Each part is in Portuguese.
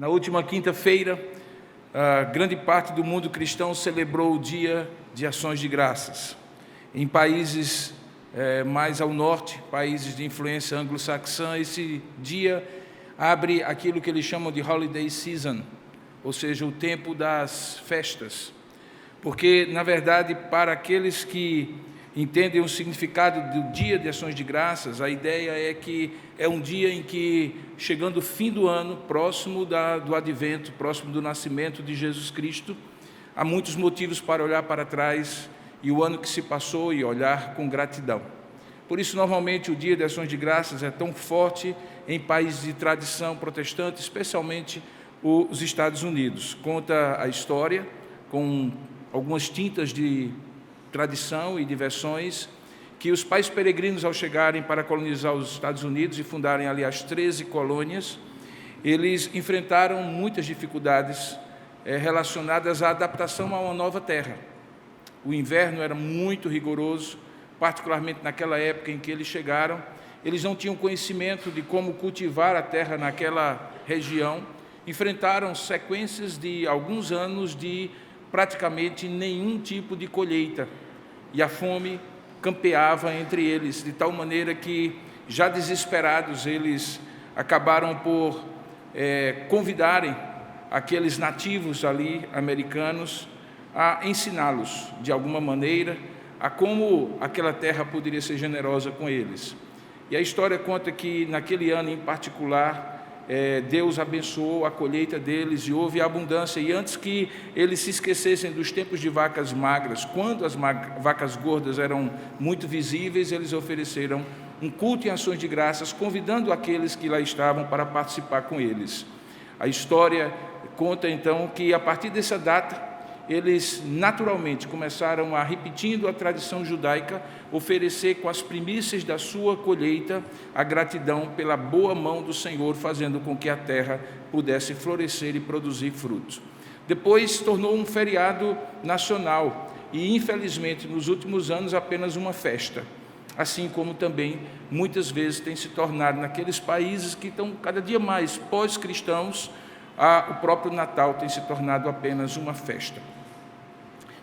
Na última quinta-feira, a grande parte do mundo cristão celebrou o Dia de Ações de Graças. Em países mais ao norte, países de influência anglo-saxã, esse dia abre aquilo que eles chamam de holiday season, ou seja, o tempo das festas. Porque, na verdade, para aqueles que entendem o significado do Dia de Ações de Graças, a ideia é que é um dia em que, chegando o fim do ano, próximo do advento, próximo do nascimento de Jesus Cristo, há muitos motivos para olhar para trás e o ano que se passou e olhar com gratidão. Por isso, normalmente, o Dia de Ações de Graças é tão forte em países de tradição protestante, especialmente os Estados Unidos. Conta a história, com algumas tintas de tradição e diversões, que os pais peregrinos, ao chegarem para colonizar os Estados Unidos e fundarem ali as 13 colônias, eles enfrentaram muitas dificuldades relacionadas à adaptação a uma nova terra. O inverno era muito rigoroso, particularmente naquela época em que eles chegaram. Eles não tinham conhecimento de como cultivar a terra naquela região, enfrentaram sequências de alguns anos de praticamente nenhum tipo de colheita, e a fome campeava entre eles, de tal maneira que, já desesperados, eles acabaram por convidarem aqueles nativos ali, americanos, a ensiná-los, de alguma maneira, a como aquela terra poderia ser generosa com eles. E a história conta que, naquele ano em particular, Deus abençoou a colheita deles e houve abundância. E antes que eles se esquecessem dos tempos de vacas magras, quando as vacas gordas eram muito visíveis, eles ofereceram um culto em ações de graças, convidando aqueles que lá estavam para participar com eles. A história conta, então, que a partir dessa data, eles naturalmente começaram a, repetindo a tradição judaica, oferecer com as primícias da sua colheita a gratidão pela boa mão do Senhor, fazendo com que a terra pudesse florescer e produzir frutos. Depois tornou um feriado nacional e, infelizmente, nos últimos anos, apenas uma festa, assim como também muitas vezes tem se tornado naqueles países que estão cada dia mais pós-cristãos, o próprio Natal tem se tornado apenas uma festa.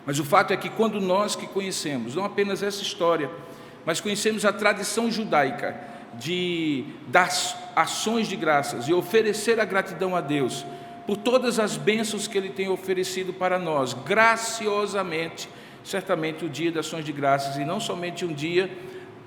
Mas o fato é que, quando nós que conhecemos, não apenas essa história, mas conhecemos a tradição judaica de dar ações de graças e oferecer a gratidão a Deus por todas as bênçãos que Ele tem oferecido para nós, graciosamente, certamente o Dia das Ações de Graças, e não somente um dia,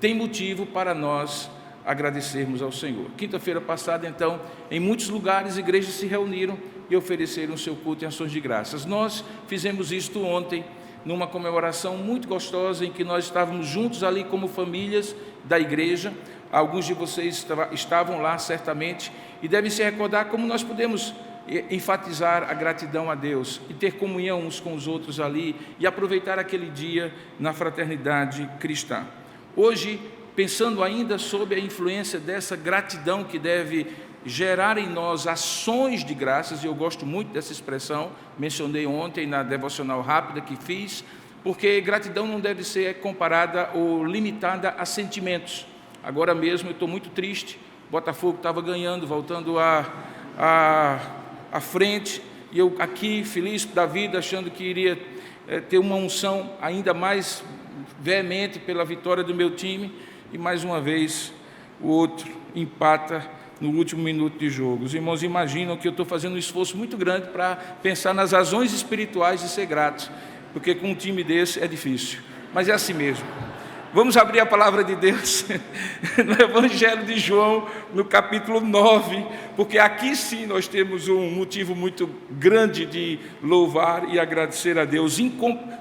tem motivo para nós agradecermos ao Senhor. Quinta-feira passada, então, em muitos lugares, igrejas se reuniram e ofereceram o seu culto em ações de graças. Nós fizemos isto ontem, numa comemoração muito gostosa, em que nós estávamos juntos ali como famílias da igreja. Alguns de vocês estavam lá, certamente, e devem se recordar como nós podemos enfatizar a gratidão a Deus e ter comunhão uns com os outros ali e aproveitar aquele dia na fraternidade cristã. Hoje, pensando ainda sobre a influência dessa gratidão que deve gerar em nós ações de graças, e eu gosto muito dessa expressão, mencionei ontem na devocional rápida que fiz, porque gratidão não deve ser comparada ou limitada a sentimentos. Agora mesmo eu estou muito triste, Botafogo estava ganhando, voltando à frente, e eu aqui, feliz da vida, achando que iria ter uma unção ainda mais veemente pela vitória do meu time, e mais uma vez o outro empata no último minuto de jogo. Os irmãos imaginam que eu estou fazendo um esforço muito grande para pensar nas razões espirituais de ser grato, porque com um time desse é difícil, mas é assim mesmo. Vamos abrir a palavra de Deus no Evangelho de João, no capítulo 9, porque aqui sim nós temos um motivo muito grande de louvar e agradecer a Deus,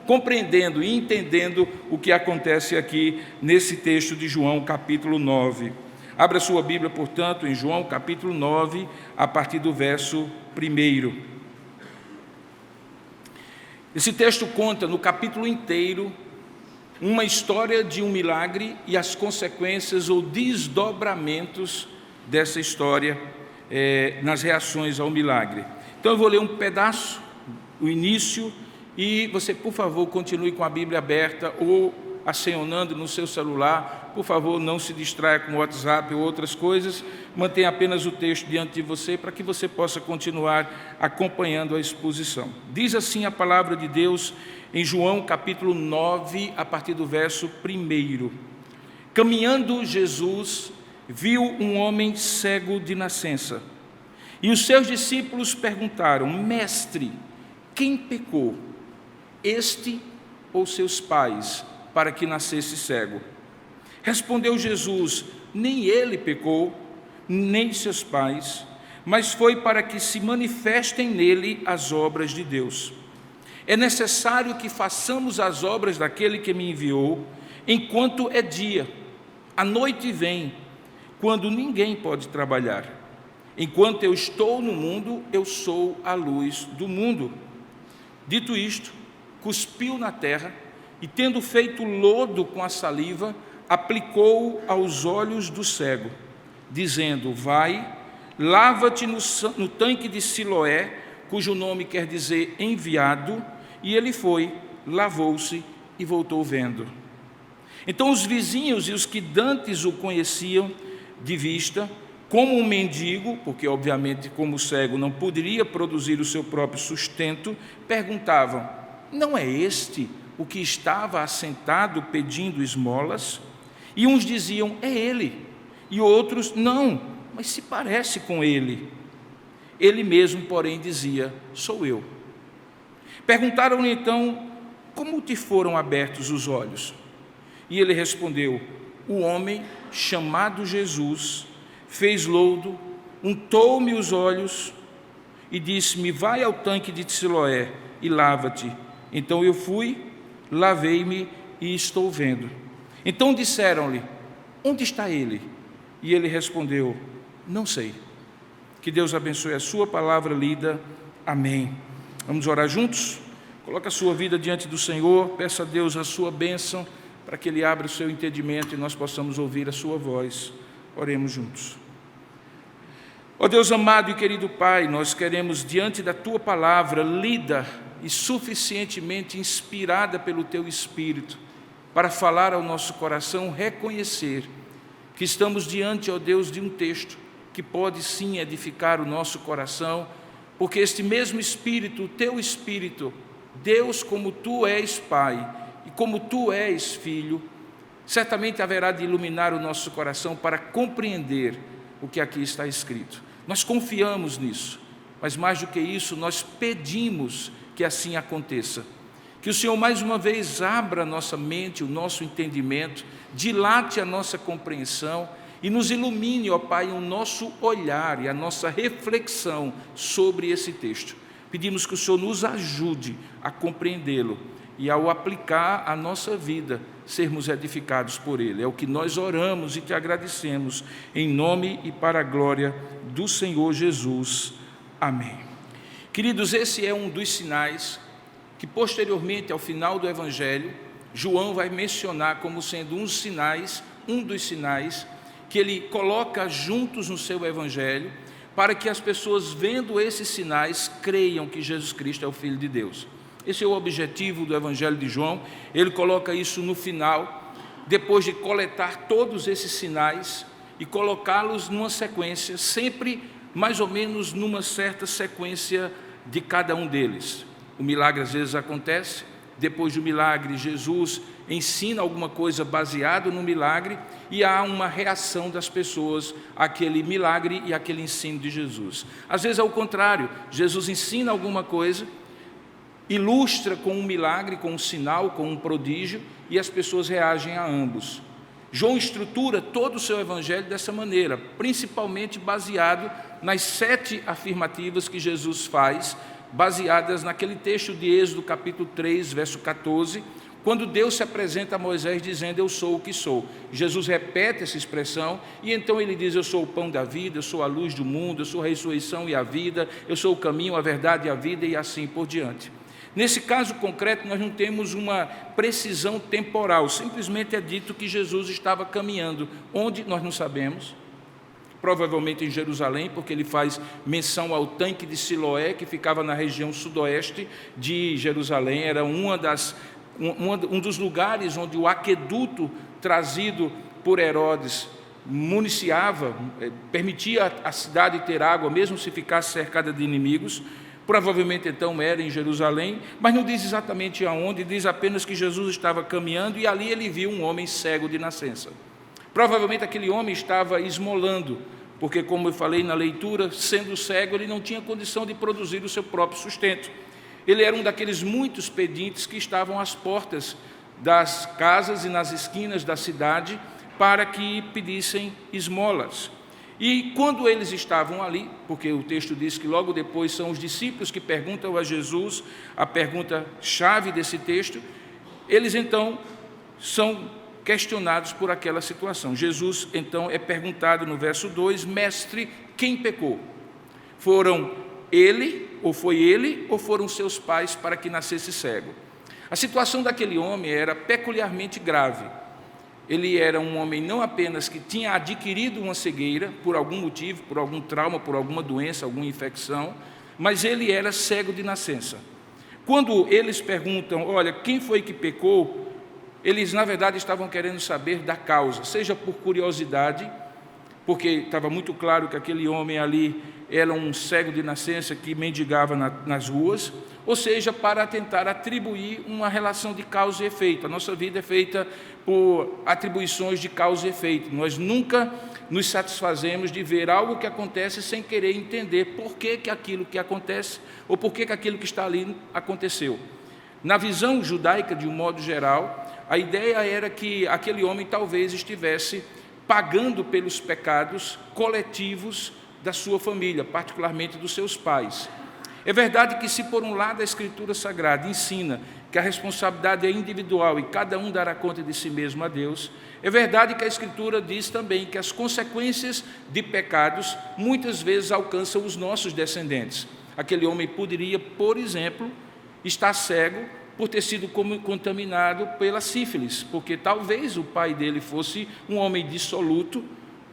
compreendendo e entendendo o que acontece aqui nesse texto de João, capítulo 9. Abra sua Bíblia, portanto, em João, capítulo 9, a partir do verso 1. Esse texto conta, no capítulo inteiro, uma história de um milagre e as consequências ou desdobramentos dessa história nas reações ao milagre. Então eu vou ler um pedaço, o início, e você, por favor, continue com a Bíblia aberta ou acionando no seu celular, por favor, não se distraia com o WhatsApp ou outras coisas, mantenha apenas o texto diante de você para que você possa continuar acompanhando a exposição. Diz assim a palavra de Deus em João capítulo 9, a partir do verso 1. Caminhando Jesus viu um homem cego de nascença, e os seus discípulos perguntaram: Mestre, quem pecou, este ou seus pais, para que nascesse cego? Respondeu Jesus: nem ele pecou, nem seus pais, mas foi para que se manifestem nele as obras de Deus. É necessário que façamos as obras daquele que me enviou, enquanto é dia. A noite vem, quando ninguém pode trabalhar. Enquanto eu estou no mundo, eu sou a luz do mundo. Dito isto, cuspiu na terra e, tendo feito lodo com a saliva, aplicou-o aos olhos do cego, dizendo: vai, lava-te no tanque de Siloé, cujo nome quer dizer enviado, e ele foi, lavou-se e voltou vendo. Então os vizinhos e os que dantes o conheciam de vista, como um mendigo, porque obviamente como cego não poderia produzir o seu próprio sustento, perguntavam: não é este o que estava assentado pedindo esmolas? E uns diziam: é ele, e outros: não, mas se parece com ele. Ele mesmo, porém, dizia: sou eu. Perguntaram-lhe então: como te foram abertos os olhos? E ele respondeu: o homem chamado Jesus fez lodo, untou-me os olhos e disse-me: vai ao tanque de Siloé e lava-te. Então eu fui, lavei-me e estou vendo. Então disseram-lhe: onde está ele? E ele respondeu: não sei. Que Deus abençoe a sua palavra lida. Amém. Vamos orar juntos? Coloque a sua vida diante do Senhor, peça a Deus a sua bênção, para que Ele abra o seu entendimento e nós possamos ouvir a sua voz. Oremos juntos. Ó Deus amado e querido Pai, nós queremos, diante da Tua palavra, lida e suficientemente inspirada pelo Teu Espírito, para falar ao nosso coração, reconhecer que estamos diante, ó Deus, de um texto que pode sim edificar o nosso coração, porque este mesmo Espírito, o Teu Espírito, Deus, como Tu és Pai e como Tu és Filho, certamente haverá de iluminar o nosso coração para compreender o que aqui está escrito. Nós confiamos nisso, mas mais do que isso, nós pedimos que assim aconteça. Que o Senhor mais uma vez abra a nossa mente, o nosso entendimento, dilate a nossa compreensão e nos ilumine, ó Pai, o nosso olhar e a nossa reflexão sobre esse texto. Pedimos que o Senhor nos ajude a compreendê-lo e, ao aplicar a nossa vida, sermos edificados por Ele. É o que nós oramos e te agradecemos, em nome e para a glória do Senhor Jesus. Amém. Queridos, esse é um dos sinais que, posteriormente, ao final do Evangelho, João vai mencionar como sendo um dos sinais que ele coloca juntos no seu Evangelho, para que as pessoas, vendo esses sinais, creiam que Jesus Cristo é o Filho de Deus. Esse é o objetivo do Evangelho de João. Ele coloca isso no final, depois de coletar todos esses sinais e colocá-los numa sequência, sempre mais ou menos numa certa sequência de cada um deles. O milagre às vezes acontece, depois do milagre Jesus ensina alguma coisa baseado no milagre e há uma reação das pessoas àquele milagre e àquele ensino de Jesus. Às vezes é o contrário, Jesus ensina alguma coisa, ilustra com um milagre, com um sinal, com um prodígio, e as pessoas reagem a ambos. João estrutura todo o seu evangelho dessa maneira, principalmente baseado nas 7 afirmativas que Jesus faz, baseadas naquele texto de Êxodo capítulo 3, verso 14, quando Deus se apresenta a Moisés dizendo: eu sou o que sou. Jesus repete essa expressão e então ele diz: eu sou o pão da vida, eu sou a luz do mundo, eu sou a ressurreição e a vida, eu sou o caminho, a verdade e a vida, e assim por diante. Nesse caso concreto, nós não temos uma precisão temporal, simplesmente é dito que Jesus estava caminhando. Onde? Nós não sabemos. Provavelmente em Jerusalém, porque ele faz menção ao tanque de Siloé, que ficava na região sudoeste de Jerusalém, era uma das um dos lugares onde o aqueduto trazido por Herodes municiava, permitia a cidade ter água, mesmo se ficasse cercada de inimigos. Provavelmente então era em Jerusalém, mas não diz exatamente aonde, diz apenas que Jesus estava caminhando e ali ele viu um homem cego de nascença. Provavelmente aquele homem estava esmolando, porque, como eu falei na leitura, sendo cego, ele não tinha condição de produzir o seu próprio sustento. Ele era um daqueles muitos pedintes que estavam às portas das casas e nas esquinas da cidade para que pedissem esmolas. E quando eles estavam ali, porque o texto diz que logo depois são os discípulos que perguntam a Jesus a pergunta-chave desse texto, eles então são questionados por aquela situação. Jesus então é perguntado no verso 2, mestre, quem pecou? Foram ele, ou foi ele, ou foram seus pais para que nascesse cego? A situação daquele homem era peculiarmente grave. Ele era um homem não apenas que tinha adquirido uma cegueira por algum motivo, por algum trauma, por alguma doença, alguma infecção, mas ele era cego de nascença. Quando eles perguntam, olha, quem foi que pecou? Eles, na verdade, estavam querendo saber da causa, seja por curiosidade, porque estava muito claro que aquele homem ali era um cego de nascença que mendigava nas ruas, ou seja, para tentar atribuir uma relação de causa e efeito. A nossa vida é feita por atribuições de causa e efeito. Nós nunca nos satisfazemos de ver algo que acontece sem querer entender por que aquilo que acontece ou por que aquilo que está ali aconteceu. Na visão judaica, de um modo geral, a ideia era que aquele homem talvez estivesse pagando pelos pecados coletivos da sua família, particularmente dos seus pais. É verdade que se por um lado a Escritura Sagrada ensina que a responsabilidade é individual e cada um dará conta de si mesmo a Deus, é verdade que a Escritura diz também que as consequências de pecados muitas vezes alcançam os nossos descendentes. Aquele homem poderia, por exemplo, estar cego por ter sido contaminado pela sífilis, porque talvez o pai dele fosse um homem dissoluto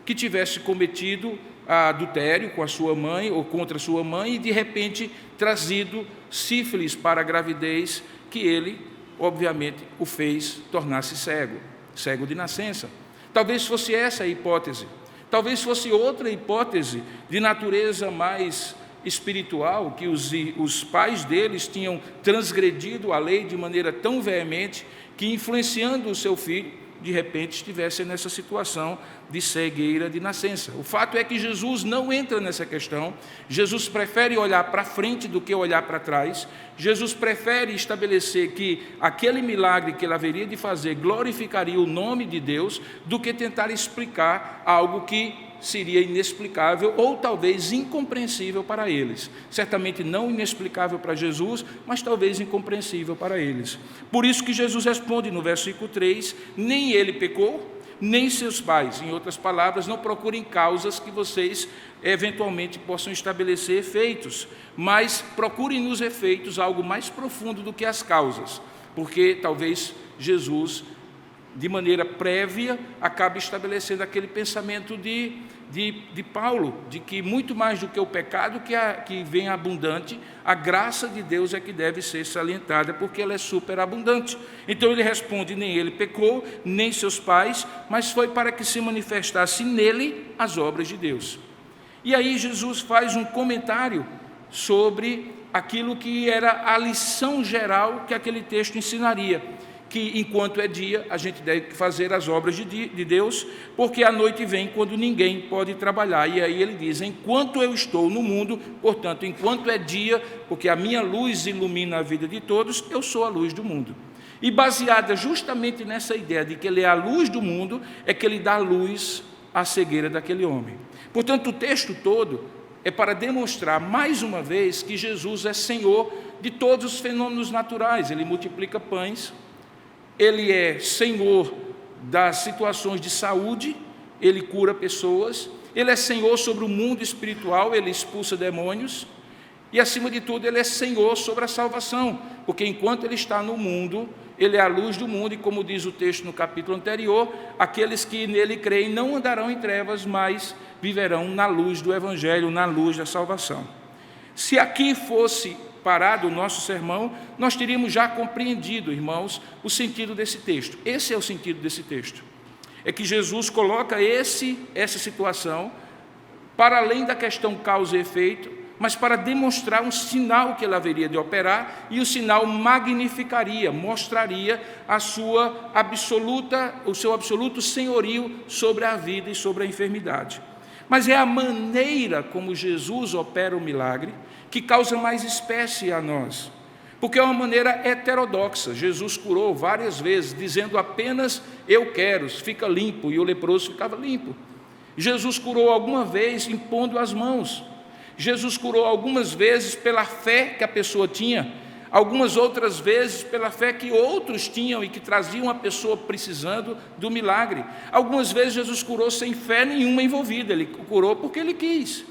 que tivesse cometido adultério com a sua mãe ou contra a sua mãe e de repente trazido sífilis para a gravidez, que ele, obviamente, o fez tornar-se cego de nascença. Talvez fosse essa a hipótese. Talvez fosse outra hipótese de natureza mais espiritual, que os pais deles tinham transgredido a lei de maneira tão veemente que, influenciando o seu filho, de repente estivesse nessa situação de cegueira de nascença. O fato é que Jesus não entra nessa questão. Jesus prefere olhar para frente do que olhar para trás. Jesus prefere estabelecer que aquele milagre que ele haveria de fazer glorificaria o nome de Deus, do que tentar explicar algo que seria inexplicável ou talvez incompreensível para eles. Certamente não inexplicável para Jesus, mas talvez incompreensível para eles. Por isso que Jesus responde no versículo 3, nem ele pecou, nem seus pais. Em outras palavras, não procurem causas que vocês eventualmente possam estabelecer efeitos, mas procurem nos efeitos algo mais profundo do que as causas, porque talvez Jesus, de maneira prévia, acaba estabelecendo aquele pensamento de Paulo, de que muito mais do que o pecado que vem abundante, a graça de Deus é que deve ser salientada, porque ela é superabundante. Então ele responde, nem ele pecou, nem seus pais, mas foi para que se manifestasse nele as obras de Deus. E aí Jesus faz um comentário sobre aquilo que era a lição geral que aquele texto ensinaria, que enquanto é dia, a gente deve fazer as obras de Deus, porque a noite vem quando ninguém pode trabalhar. E aí ele diz, enquanto eu estou no mundo, portanto, enquanto é dia, porque a minha luz ilumina a vida de todos, eu sou a luz do mundo. E baseada justamente nessa ideia de que ele é a luz do mundo, é que ele dá luz à cegueira daquele homem. Portanto, o texto todo é para demonstrar, mais uma vez, que Jesus é Senhor de todos os fenômenos naturais. Ele multiplica pães, ele é Senhor das situações de saúde, ele cura pessoas, ele é Senhor sobre o mundo espiritual, ele expulsa demônios, e acima de tudo ele é Senhor sobre a salvação, porque enquanto ele está no mundo, ele é a luz do mundo, e como diz o texto no capítulo anterior, aqueles que nele creem não andarão em trevas, mas viverão na luz do Evangelho, na luz da salvação. Se aqui fosse parado o nosso sermão, nós teríamos já compreendido, irmãos, o sentido desse texto. Esse é o sentido desse texto. É que Jesus coloca essa situação para além da questão causa e efeito, mas para demonstrar um sinal que ele haveria de operar, e o sinal magnificaria, mostraria o seu absoluto senhorio sobre a vida e sobre a enfermidade. Mas é a maneira como Jesus opera o milagre que causa mais espécie a nós, porque é uma maneira heterodoxa. Jesus curou várias vezes, dizendo apenas eu quero, fica limpo, e o leproso ficava limpo. Jesus curou alguma vez impondo as mãos. Jesus curou algumas vezes pela fé que a pessoa tinha, algumas outras vezes pela fé que outros tinham e que traziam a pessoa precisando do milagre. Algumas vezes Jesus curou sem fé nenhuma envolvida, ele curou porque ele quis.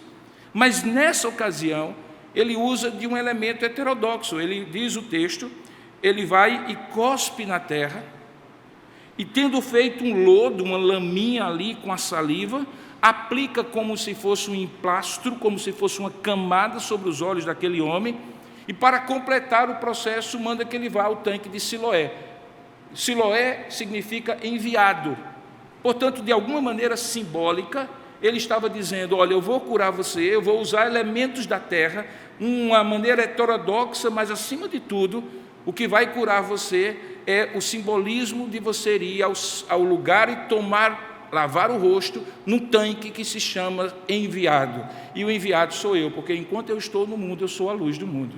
Mas nessa ocasião, ele usa de um elemento heterodoxo. Ele diz o texto, ele vai e cospe na terra, e tendo feito um lodo, uma laminha ali com a saliva, aplica como se fosse um emplastro, como se fosse uma camada sobre os olhos daquele homem, e para completar o processo, manda que ele vá ao tanque de Siloé. Siloé significa enviado. Portanto, de alguma maneira simbólica, ele estava dizendo, olha, eu vou curar você, eu vou usar elementos da terra, uma maneira heterodoxa, mas acima de tudo, o que vai curar você é o simbolismo de você ir ao lugar e lavar o rosto num tanque que se chama enviado. E o enviado sou eu, porque enquanto eu estou no mundo, eu sou a luz do mundo.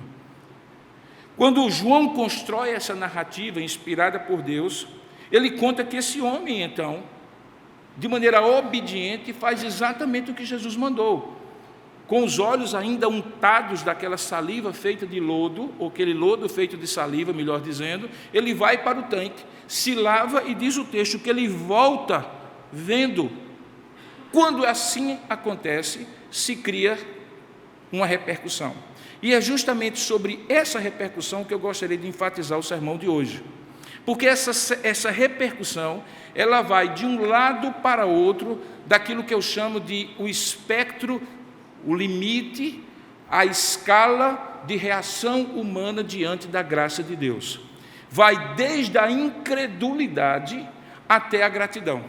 Quando João constrói essa narrativa inspirada por Deus, ele conta que esse homem, então, de maneira obediente, faz exatamente o que Jesus mandou. Com os olhos ainda untados daquela saliva feita de lodo, ou aquele lodo feito de saliva, melhor dizendo, ele vai para o tanque, se lava e diz o texto que ele volta vendo. Quando assim acontece, se cria uma repercussão. E é justamente sobre essa repercussão que eu gostaria de enfatizar o sermão de hoje. Porque essa repercussão, ela vai de um lado para outro daquilo que eu chamo de o espectro, o limite, a escala de reação humana diante da graça de Deus. Vai desde a incredulidade até a gratidão.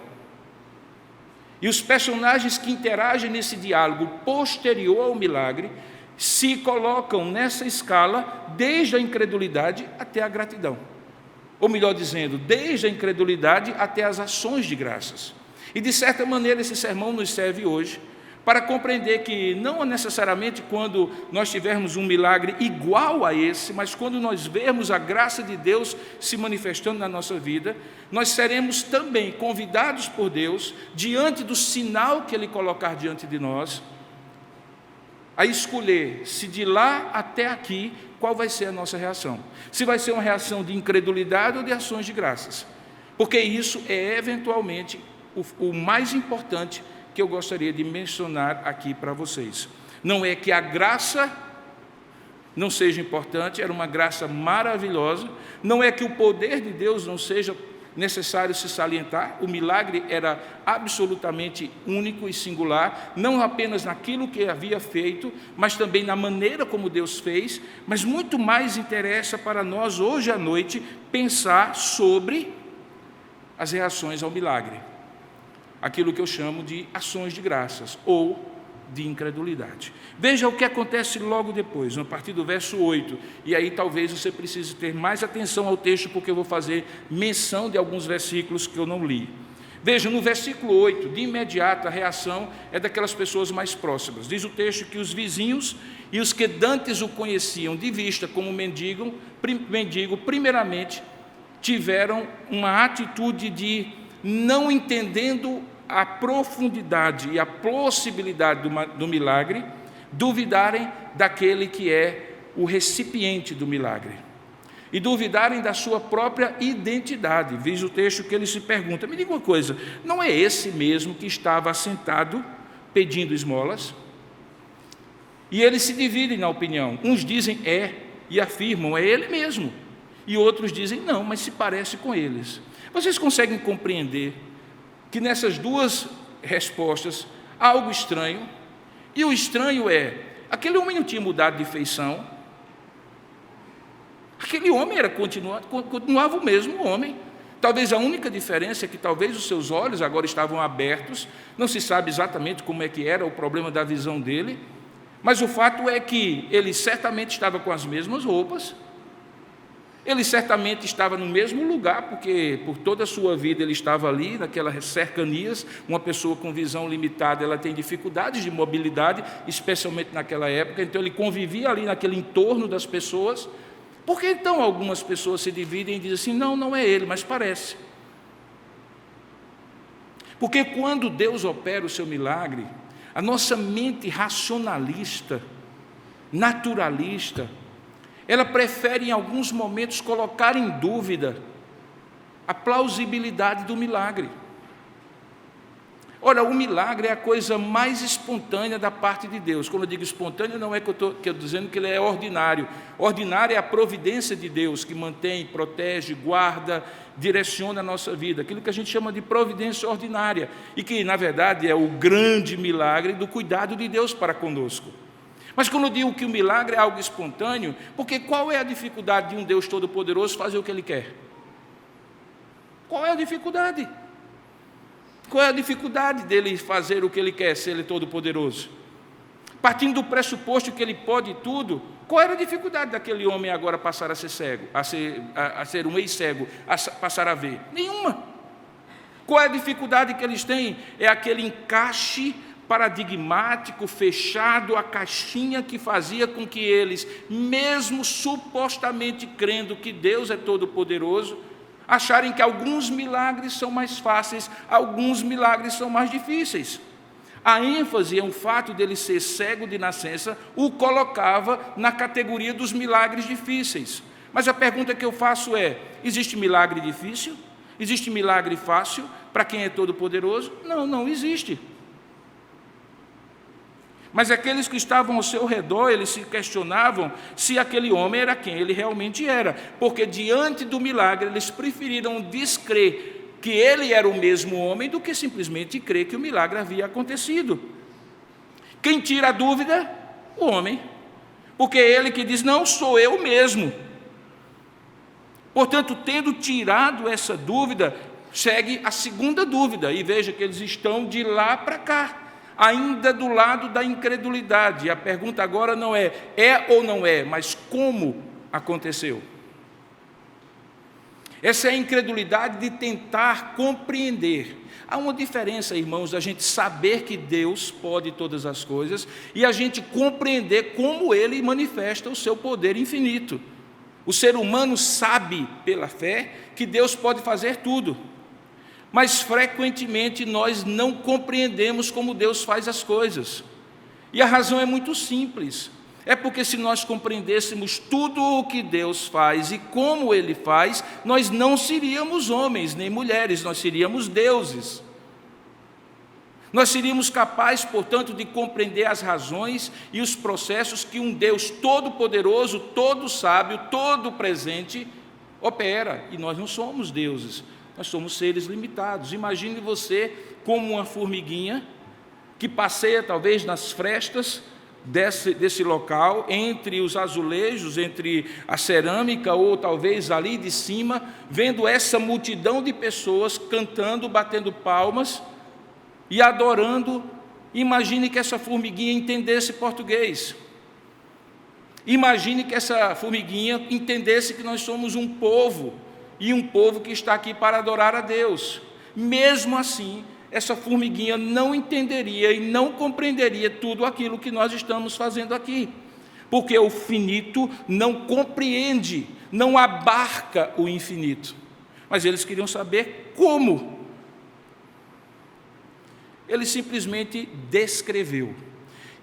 E os personagens que interagem nesse diálogo posterior ao milagre se colocam nessa escala desde a incredulidade até a gratidão. Ou melhor dizendo, desde a incredulidade até as ações de graças. E de certa maneira esse sermão nos serve hoje para compreender que não necessariamente quando nós tivermos um milagre igual a esse, mas quando nós vermos a graça de Deus se manifestando na nossa vida, nós seremos também convidados por Deus, diante do sinal que Ele colocar diante de nós, a escolher se de lá até aqui, qual vai ser a nossa reação. Se vai ser uma reação de incredulidade ou de ações de graças. Porque isso é eventualmente o mais importante que eu gostaria de mencionar aqui para vocês. Não é que a graça não seja importante, era uma graça maravilhosa, não é que o poder de Deus não seja necessário se salientar, o milagre era absolutamente único e singular, não apenas naquilo que havia feito, mas também na maneira como Deus fez, mas muito mais interessa para nós hoje à noite pensar sobre as reações ao milagre. Aquilo que eu chamo de ações de graças ou de incredulidade. Veja o que acontece logo depois, a partir do verso 8, e aí talvez você precise ter mais atenção ao texto, porque eu vou fazer menção de alguns versículos que eu não li. Veja, no versículo 8, de imediato a reação é daquelas pessoas mais próximas. Diz o texto que os vizinhos e os que dantes o conheciam de vista como mendigo, primeiramente tiveram uma atitude de, não entendendo a profundidade e a possibilidade do milagre, duvidarem daquele que é o recipiente do milagre e duvidarem da sua própria identidade. Diz o texto que ele se pergunta, me diga uma coisa, não é esse mesmo que estava assentado pedindo esmolas? E eles se dividem na opinião, uns dizem é e afirmam, é ele mesmo, e outros dizem não, mas se parece com eles. Vocês conseguem compreender que nessas duas respostas há algo estranho? E o estranho é, aquele homem não tinha mudado de feição, Aquele homem continuava o mesmo homem. Talvez a única diferença é que talvez os seus olhos agora estavam abertos, não se sabe exatamente como é que era o problema da visão dele, mas o fato é que ele certamente estava com as mesmas roupas, ele certamente estava no mesmo lugar, porque por toda a sua vida ele estava ali, naquelas cercanias. Uma pessoa com visão limitada, ela tem dificuldades de mobilidade, especialmente naquela época, então ele convivia ali naquele entorno das pessoas. Por que então algumas pessoas se dividem e dizem assim, não, não é ele, mas parece? Porque quando Deus opera o seu milagre, a nossa mente racionalista, naturalista, ela prefere em alguns momentos colocar em dúvida a plausibilidade do milagre. Ora, o milagre é a coisa mais espontânea da parte de Deus. Quando eu digo espontâneo, não é que eu estou dizendo que ele é ordinário. Ordinário é a providência de Deus, que mantém, protege, guarda, direciona a nossa vida. Aquilo que a gente chama de providência ordinária. E que, na verdade, é o grande milagre do cuidado de Deus para conosco. Mas quando eu digo que o milagre é algo espontâneo, porque qual é a dificuldade de um Deus Todo-Poderoso fazer o que Ele quer? Qual é a dificuldade? Qual é a dificuldade dele fazer o que ele quer, se ele é todo-poderoso? Partindo do pressuposto que ele pode tudo, qual era a dificuldade daquele homem agora passar a ser cego, a ser um ex-cego, a passar a ver? Nenhuma. Qual é a dificuldade que eles têm? É aquele encaixe paradigmático, fechado, a caixinha que fazia com que eles, mesmo supostamente crendo que Deus é todo-poderoso, acharem que alguns milagres são mais fáceis, alguns milagres são mais difíceis. A ênfase em o fato dele ser cego de nascença o colocava na categoria dos milagres difíceis. Mas a pergunta que eu faço é, existe milagre difícil? Existe milagre fácil para quem é todo-poderoso? Não, não existe. Mas aqueles que estavam ao seu redor, eles se questionavam se aquele homem era quem ele realmente era, porque diante do milagre eles preferiram descrer que ele era o mesmo homem do que simplesmente crer que o milagre havia acontecido. Quem tira a dúvida? O homem, porque é ele que diz, não, sou eu mesmo. Portanto, tendo tirado essa dúvida, segue a segunda dúvida, e veja que eles estão de lá para cá, ainda do lado da incredulidade. A pergunta agora não é ou não é, mas como aconteceu. Essa é a incredulidade de tentar compreender. Há uma diferença, irmãos, da gente saber que Deus pode todas as coisas e a gente compreender como Ele manifesta o seu poder infinito. O ser humano sabe, pela fé, que Deus pode fazer tudo. Mas frequentemente nós não compreendemos como Deus faz as coisas. E a razão é muito simples. É porque se nós compreendêssemos tudo o que Deus faz e como Ele faz, nós não seríamos homens nem mulheres, nós seríamos deuses. Nós seríamos capazes, portanto, de compreender as razões e os processos que um Deus todo-poderoso, todo-sábio, todo-presente opera. E nós não somos deuses. Nós somos seres limitados. Imagine você como uma formiguinha que passeia talvez nas frestas desse local, entre os azulejos, entre a cerâmica ou talvez ali de cima, vendo essa multidão de pessoas cantando, batendo palmas e adorando. Imagine que essa formiguinha entendesse português. Imagine que essa formiguinha entendesse que nós somos um povo, e um povo que está aqui para adorar a Deus. Mesmo assim, essa formiguinha não entenderia e não compreenderia tudo aquilo que nós estamos fazendo aqui, porque o finito não compreende, não abarca o infinito. Mas eles queriam saber como. Ele simplesmente descreveu.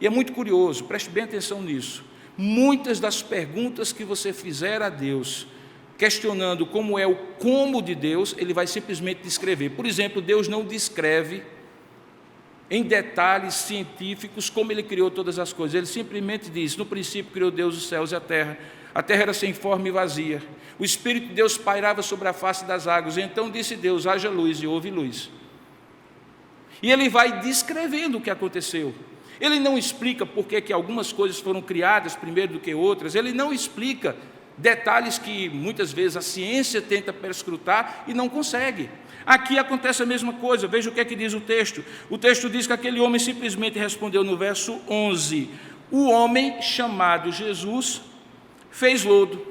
E é muito curioso, preste bem atenção nisso. Muitas das perguntas que você fizer a Deus, questionando como é o como de Deus, ele vai simplesmente descrever. Por exemplo, Deus não descreve em detalhes científicos como Ele criou todas as coisas. Ele simplesmente diz, no princípio criou Deus os céus e a terra era sem forma e vazia. O Espírito de Deus pairava sobre a face das águas, e então disse Deus, haja luz, e houve luz. E Ele vai descrevendo o que aconteceu. Ele não explica por que algumas coisas foram criadas primeiro do que outras, Ele não explica detalhes que muitas vezes a ciência tenta perscrutar e não consegue. Aqui acontece a mesma coisa, veja o que é que diz o texto. O texto diz que aquele homem simplesmente respondeu no verso 11: o homem chamado Jesus fez lodo,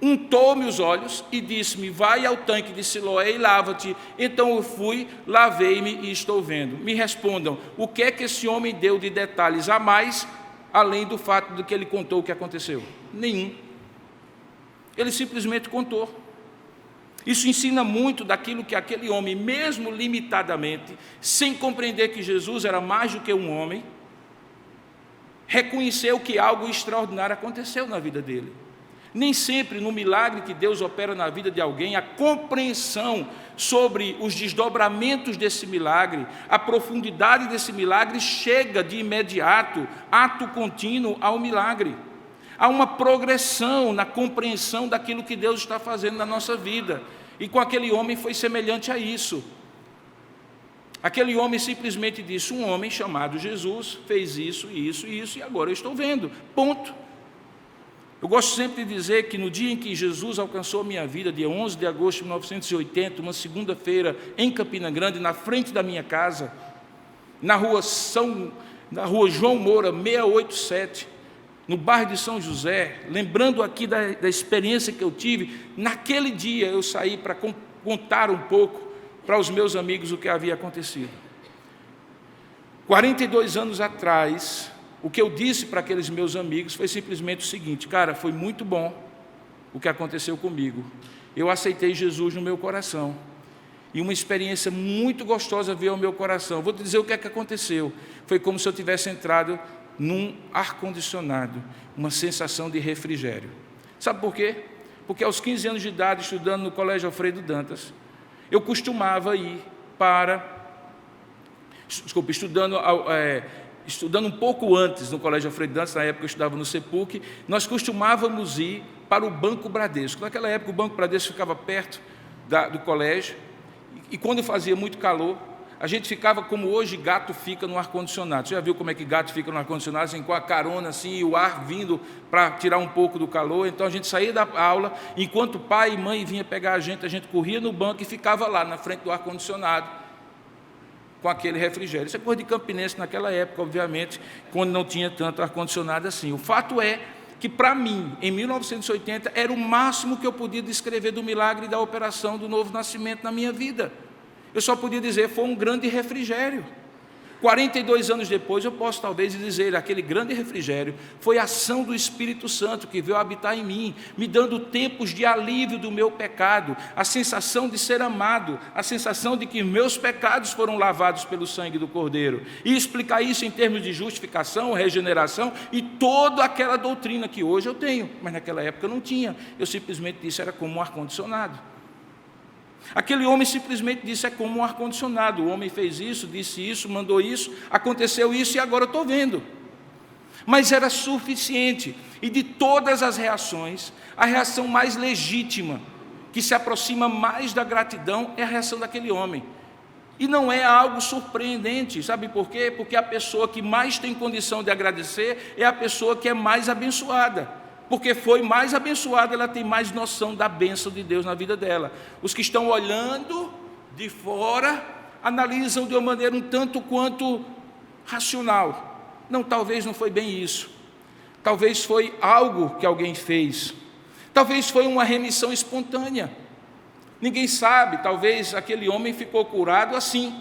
untou-me os olhos e disse-me: vai ao tanque de Siloé e lava-te. Então eu fui, lavei-me e estou vendo. Me respondam, o que é que esse homem deu de detalhes a mais, além do fato de que ele contou o que aconteceu? Nenhum. Ele simplesmente contou. Isso ensina muito daquilo que aquele homem, mesmo limitadamente, sem compreender que Jesus era mais do que um homem, reconheceu que algo extraordinário aconteceu na vida dele. Nem sempre no milagre que Deus opera na vida de alguém, a compreensão sobre os desdobramentos desse milagre, a profundidade desse milagre chega de imediato, ato contínuo ao milagre. Há uma progressão na compreensão daquilo que Deus está fazendo na nossa vida. E com aquele homem foi semelhante a isso. Aquele homem simplesmente disse: um homem chamado Jesus fez isso, isso e isso, e agora eu estou vendo. Ponto. Eu gosto sempre de dizer que no dia em que Jesus alcançou a minha vida, dia 11 de agosto de 1980, uma segunda-feira, em Campina Grande, na frente da minha casa, na rua João Moura, 687, no bairro de São José, lembrando aqui da experiência que eu tive, naquele dia eu saí para contar um pouco para os meus amigos o que havia acontecido. 42 anos atrás, o que eu disse para aqueles meus amigos foi simplesmente o seguinte: cara, foi muito bom o que aconteceu comigo. Eu aceitei Jesus no meu coração. E uma experiência muito gostosa veio ao meu coração. Vou te dizer o que é que aconteceu. Foi como se eu tivesse entrado num ar-condicionado, uma sensação de refrigério. Sabe por quê? Porque aos 15 anos de idade, estudando no Colégio Alfredo Dantas, eu costumava ir estudando um pouco antes no Colégio Alfredo Dantas, na época eu estudava no Sepuc, nós costumávamos ir para o Banco Bradesco. Naquela época o Banco Bradesco ficava perto do colégio, e quando fazia muito calor, a gente ficava como hoje gato fica no ar-condicionado. Você já viu como é que gato fica no ar-condicionado? Assim, com a carona assim, e o ar vindo para tirar um pouco do calor. Então a gente saía da aula, enquanto pai e mãe vinha pegar a gente corria no banco e ficava lá na frente do ar-condicionado, com aquele refrigério. Isso é coisa de campinense naquela época, obviamente, quando não tinha tanto ar-condicionado assim. O fato é que, para mim, em 1980, era o máximo que eu podia descrever do milagre da operação do novo nascimento na minha vida. Eu só podia dizer: foi um grande refrigério. 42 anos depois, eu posso talvez dizer: aquele grande refrigério foi a ação do Espírito Santo que veio habitar em mim, me dando tempos de alívio do meu pecado, a sensação de ser amado, a sensação de que meus pecados foram lavados pelo sangue do Cordeiro, e explicar isso em termos de justificação, regeneração e toda aquela doutrina que hoje eu tenho, mas naquela época eu não tinha. Eu simplesmente disse: era como um ar-condicionado. Aquele homem simplesmente disse: é como um ar-condicionado. O homem fez isso, disse isso, mandou isso, aconteceu isso e agora eu estou vendo. Mas era suficiente. E de todas as reações, a reação mais legítima, que se aproxima mais da gratidão, é a reação daquele homem. E não é algo surpreendente, sabe por quê? Porque a pessoa que mais tem condição de agradecer é a pessoa que é mais abençoada. Porque foi mais abençoada, ela tem mais noção da bênção de Deus na vida dela. Os que estão olhando de fora, analisam de uma maneira um tanto quanto racional. Não, talvez não foi bem isso. Talvez foi algo que alguém fez. Talvez foi uma remissão espontânea. Ninguém sabe, talvez aquele homem ficou curado assim.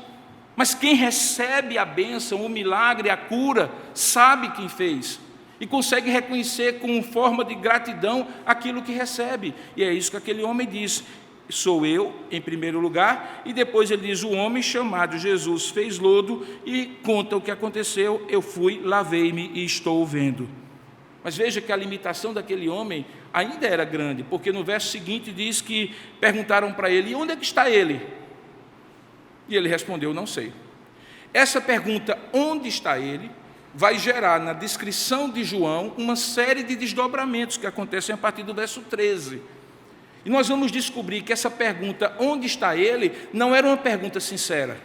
Mas quem recebe a bênção, o milagre, a cura, sabe quem fez. E consegue reconhecer como forma de gratidão aquilo que recebe. E é isso que aquele homem diz: sou eu, em primeiro lugar, e depois ele diz: o homem chamado Jesus fez lodo e conta o que aconteceu. Eu fui, lavei-me e estou vendo. Mas veja que a limitação daquele homem ainda era grande, porque no verso seguinte diz que perguntaram para ele: e onde é que está ele? E ele respondeu: não sei. Essa pergunta, onde está ele, vai gerar na descrição de João uma série de desdobramentos que acontecem a partir do verso 13. E nós vamos descobrir que essa pergunta, onde está ele, não era uma pergunta sincera.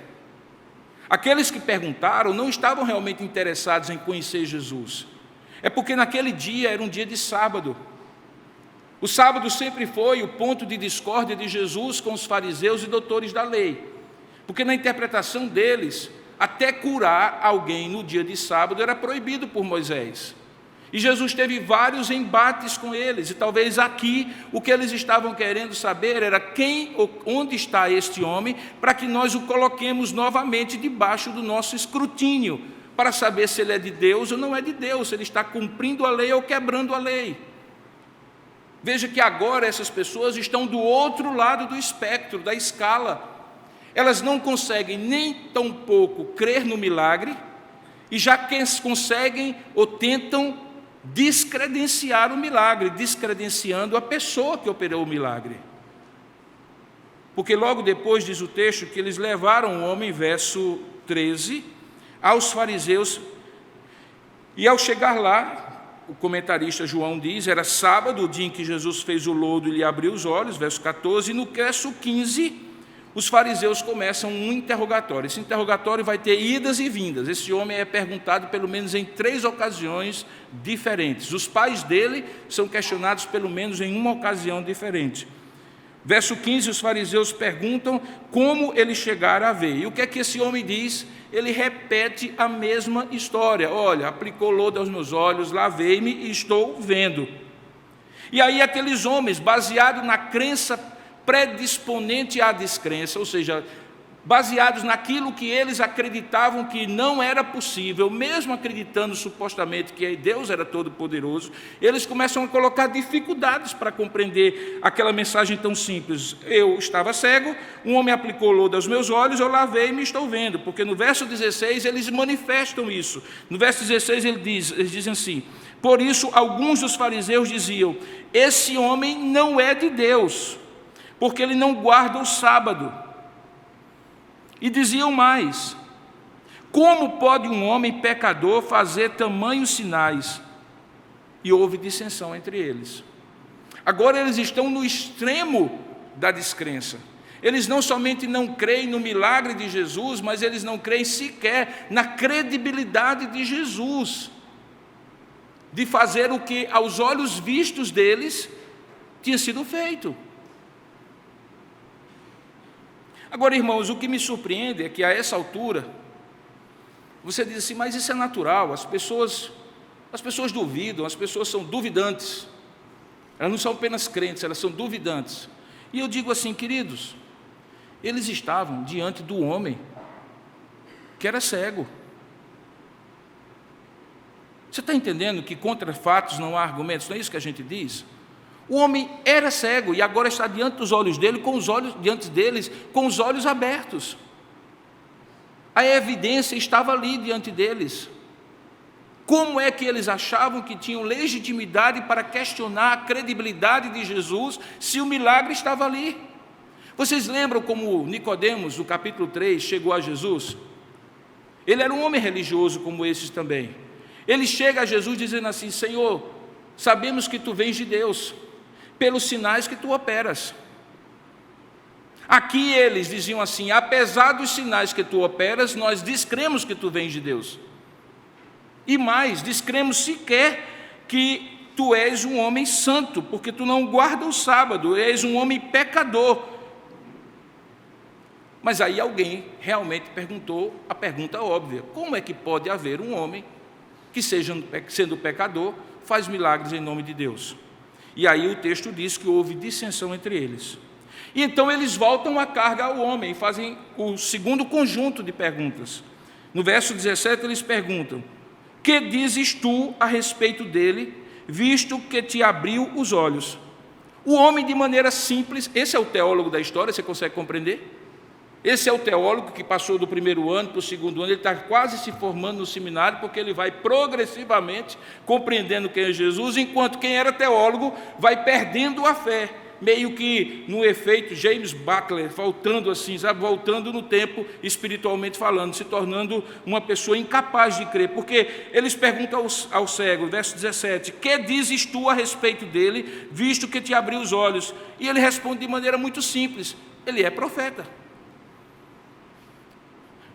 Aqueles que perguntaram não estavam realmente interessados em conhecer Jesus. É porque naquele dia era um dia de sábado. O sábado sempre foi o ponto de discórdia de Jesus com os fariseus e doutores da lei, porque na interpretação deles, até curar alguém no dia de sábado era proibido por Moisés. E Jesus teve vários embates com eles, e talvez aqui o que eles estavam querendo saber era onde está este homem, para que nós o coloquemos novamente debaixo do nosso escrutínio, para saber se ele é de Deus ou não é de Deus, se ele está cumprindo a lei ou quebrando a lei. Veja que agora essas pessoas estão do outro lado do espectro, da escala. Elas não conseguem nem tão pouco crer no milagre, e já conseguem ou tentam descredenciar o milagre, descredenciando a pessoa que operou o milagre. Porque logo depois diz o texto que eles levaram o homem, verso 13, aos fariseus, e ao chegar lá, o comentarista João diz, era sábado, o dia em que Jesus fez o lodo e lhe abriu os olhos, verso 14, e no verso 15, os fariseus começam um interrogatório. Esse interrogatório vai ter idas e vindas. Esse homem é perguntado pelo menos em 3 ocasiões diferentes. Os pais dele são questionados pelo menos em uma ocasião diferente. Verso 15, os fariseus perguntam como ele chegara a ver. E o que é que esse homem diz? Ele repete a mesma história. Olha, aplicou lodo aos meus olhos, lavei-me e estou vendo. E aí aqueles homens, baseados na crença predisponente à descrença, ou seja, baseados naquilo que eles acreditavam que não era possível, mesmo acreditando supostamente que Deus era todo-poderoso, eles começam a colocar dificuldades para compreender aquela mensagem tão simples. Eu estava cego, um homem aplicou lodo aos meus olhos, eu lavei e me estou vendo, porque no verso 16 eles manifestam isso. No verso 16 eles dizem assim, por isso alguns dos fariseus diziam, esse homem não é de Deus, porque ele não guarda o sábado. E diziam mais, como pode um homem pecador fazer tamanhos sinais? E houve dissensão entre eles. Agora eles estão no extremo da descrença. Eles não somente não creem no milagre de Jesus, mas eles não creem sequer na credibilidade de Jesus, de fazer o que aos olhos vistos deles tinha sido feito. Agora, irmãos, o que me surpreende é que a essa altura, você diz assim, mas isso é natural, as pessoas duvidam, as pessoas são duvidantes, elas não são apenas crentes, elas são duvidantes. E eu digo assim, queridos, eles estavam diante do homem que era cego. Você está entendendo que contra fatos não há argumentos, não é isso que a gente diz? O homem era cego e agora está diante dos olhos dele, diante deles, com os olhos abertos. A evidência estava ali diante deles. Como é que eles achavam que tinham legitimidade para questionar a credibilidade de Jesus, se o milagre estava ali? Vocês lembram como Nicodemos, no capítulo 3, chegou a Jesus? Ele era um homem religioso como esses também. Ele chega a Jesus dizendo assim, Senhor, sabemos que tu vens de Deus, pelos sinais que tu operas. Aqui eles diziam assim, apesar dos sinais que tu operas, nós descremos que tu vens de Deus. E mais, descremos sequer que tu és um homem santo, porque tu não guardas o sábado, és um homem pecador. Mas aí alguém realmente perguntou a pergunta óbvia, como é que pode haver um homem que, sendo pecador, faz milagres em nome de Deus? E aí o texto diz que houve dissensão entre eles. E então eles voltam a carga ao homem e fazem o segundo conjunto de perguntas. No verso 17 eles perguntam, que dizes tu a respeito dele, visto que te abriu os olhos? O homem, de maneira simples, esse é o teólogo da história, você consegue compreender? Esse é o teólogo que passou do primeiro ano para o segundo ano, ele está quase se formando no seminário, porque ele vai progressivamente compreendendo quem é Jesus, enquanto quem era teólogo vai perdendo a fé, meio que no efeito James Butler, voltando assim, sabe, voltando no tempo espiritualmente falando, se tornando uma pessoa incapaz de crer, porque eles perguntam ao cego, verso 17, que dizes tu a respeito dele, visto que te abriu os olhos? E ele responde de maneira muito simples, ele é profeta.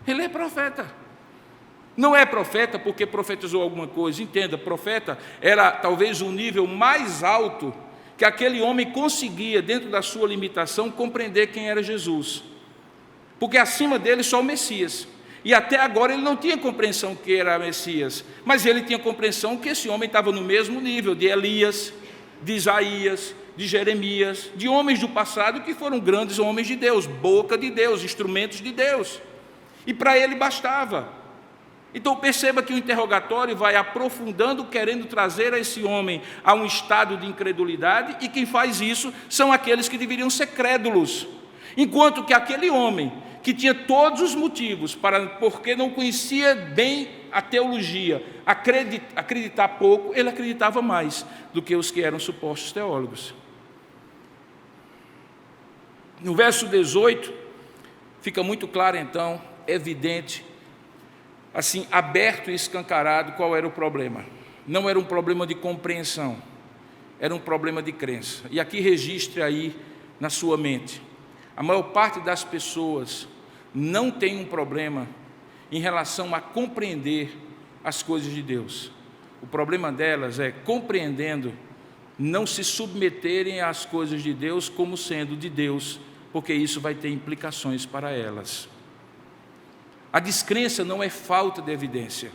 Ele é profeta. Não é profeta porque profetizou alguma coisa. Entenda, profeta era talvez o nível mais alto que aquele homem conseguia, dentro da sua limitação, compreender quem era Jesus. Porque acima dele só o Messias. E até agora ele não tinha compreensão que era Messias, mas ele tinha compreensão que esse homem estava no mesmo nível de Elias, de Isaías, de Jeremias, de homens do passado que foram grandes homens de Deus, boca de Deus, instrumentos de Deus. E para ele bastava. Então perceba que o interrogatório vai aprofundando, querendo trazer a esse homem a um estado de incredulidade, e quem faz isso são aqueles que deveriam ser crédulos. Enquanto que aquele homem, que tinha todos os motivos porque não conhecia bem a teologia, acreditar pouco, ele acreditava mais do que os que eram supostos teólogos. No verso 18, fica muito claro então, evidente, assim, aberto e escancarado qual era o problema. Não era um problema de compreensão, era um problema de crença. E aqui registre aí na sua mente. A maior parte das pessoas não tem um problema em relação a compreender as coisas de Deus. O problema delas é, compreendendo, não se submeterem às coisas de Deus como sendo de Deus, porque isso vai ter implicações para elas. A descrença não é falta de evidência.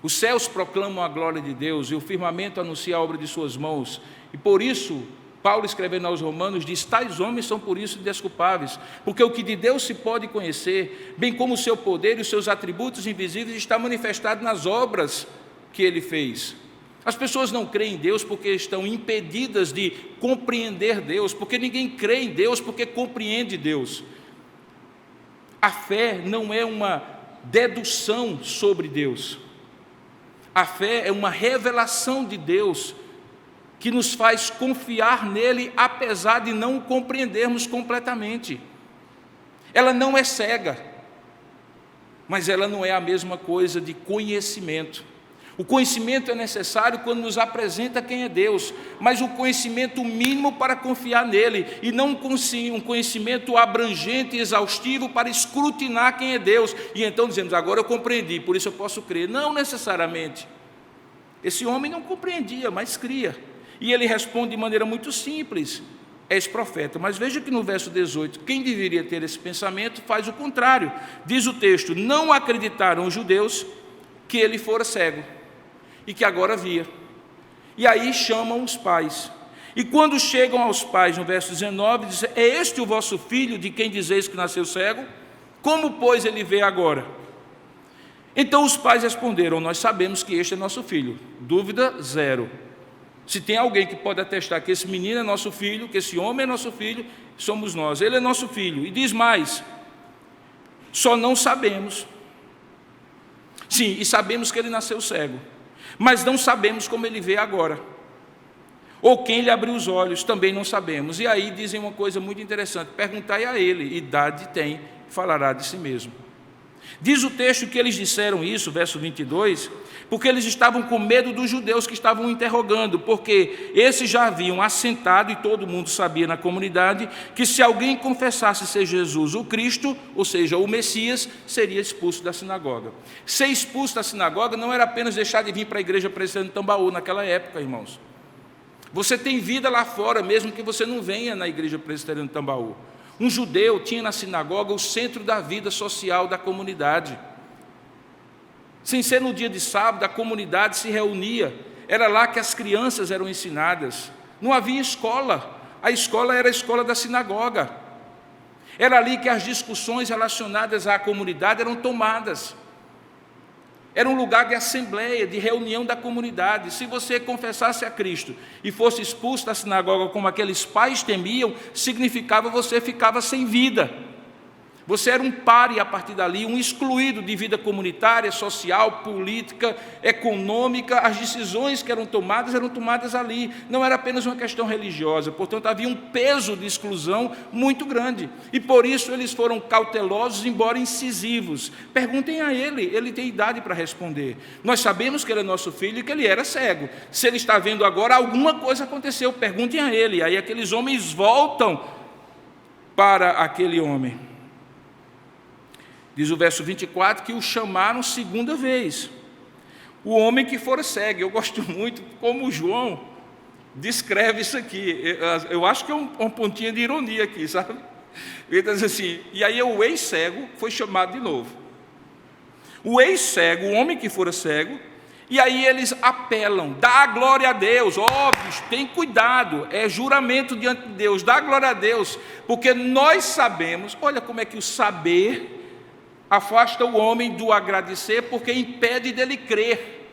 Os céus proclamam a glória de Deus e o firmamento anuncia a obra de suas mãos, e por isso Paulo, escrevendo aos Romanos, diz: tais homens são por isso desculpáveis, porque o que de Deus se pode conhecer, bem como o seu poder e os seus atributos invisíveis, está manifestado nas obras que ele fez. As pessoas não creem em Deus porque estão impedidas de compreender Deus, porque ninguém crê em Deus porque compreende Deus. A fé não é uma dedução sobre Deus. A fé é uma revelação de Deus que nos faz confiar nele, apesar de não o compreendermos completamente. Ela não é cega, mas ela não é a mesma coisa de conhecimento. O conhecimento é necessário quando nos apresenta quem é Deus, mas o conhecimento mínimo para confiar nele, e não um conhecimento abrangente e exaustivo para escrutinar quem é Deus, e então dizemos: agora eu compreendi, por isso eu posso crer. Não necessariamente. Esse homem não compreendia, mas cria. E ele responde de maneira muito simples: és profeta. Mas veja que no verso 18, quem deveria ter esse pensamento faz o contrário. Diz o texto: não acreditaram os judeus que ele fora cego e que agora via. E aí chamam os pais. E quando chegam aos pais, no verso 19, diz: é este o vosso filho, de quem dizeis que nasceu cego? Como, pois, ele vê agora? Então os pais responderam: nós sabemos que este é nosso filho. Dúvida zero. Se tem alguém que pode atestar que esse menino é nosso filho, que esse homem é nosso filho, somos nós. Ele é nosso filho. E diz mais: só não sabemos. Sim, e sabemos que ele nasceu cego, mas não sabemos como ele vê agora, ou quem lhe abriu os olhos, também não sabemos. E aí dizem uma coisa muito interessante: perguntai a ele, idade tem, falará de si mesmo. Diz o texto que eles disseram isso, verso 22, porque eles estavam com medo dos judeus que estavam interrogando, porque esses já haviam assentado, e todo mundo sabia na comunidade, que se alguém confessasse ser Jesus o Cristo, ou seja, o Messias, seria expulso da sinagoga. Ser expulso da sinagoga não era apenas deixar de vir para a igreja presbiteriana de Tambaú naquela época, irmãos. Você tem vida lá fora, mesmo que você não venha na igreja presbiteriana de Tambaú. Um judeu tinha na sinagoga o centro da vida social da comunidade. Sem ser no dia de sábado, a comunidade se reunia. Era lá que as crianças eram ensinadas. Não havia escola. A escola era a escola da sinagoga. Era ali que as discussões relacionadas à comunidade eram tomadas. Era um lugar de assembleia, de reunião da comunidade. Se você confessasse a Cristo e fosse expulso da sinagoga como aqueles pais temiam, significava que você ficava sem vida. Você era um pare a partir dali, um excluído de vida comunitária, social, política, econômica. As decisões que eram tomadas ali. Não era apenas uma questão religiosa. Portanto, havia um peso de exclusão muito grande. E por isso eles foram cautelosos, embora incisivos. Perguntem a ele tem idade para responder. Nós sabemos que ele é nosso filho e que ele era cego. Se ele está vendo agora, alguma coisa aconteceu. Perguntem a ele. Aí aqueles homens voltam para aquele homem. Diz o verso 24 que o chamaram segunda vez. O homem que fora cego. Eu gosto muito como João descreve isso aqui. Eu acho que é uma pontinha de ironia aqui, sabe? Ele diz assim, e aí o ex-cego foi chamado de novo. O ex-cego, o homem que fora cego, e aí eles apelam, dá glória a Deus, óbvio, tem cuidado, é juramento diante de Deus, dá glória a Deus, porque nós sabemos, olha como é que o saber afasta o homem do agradecer, porque impede dele crer.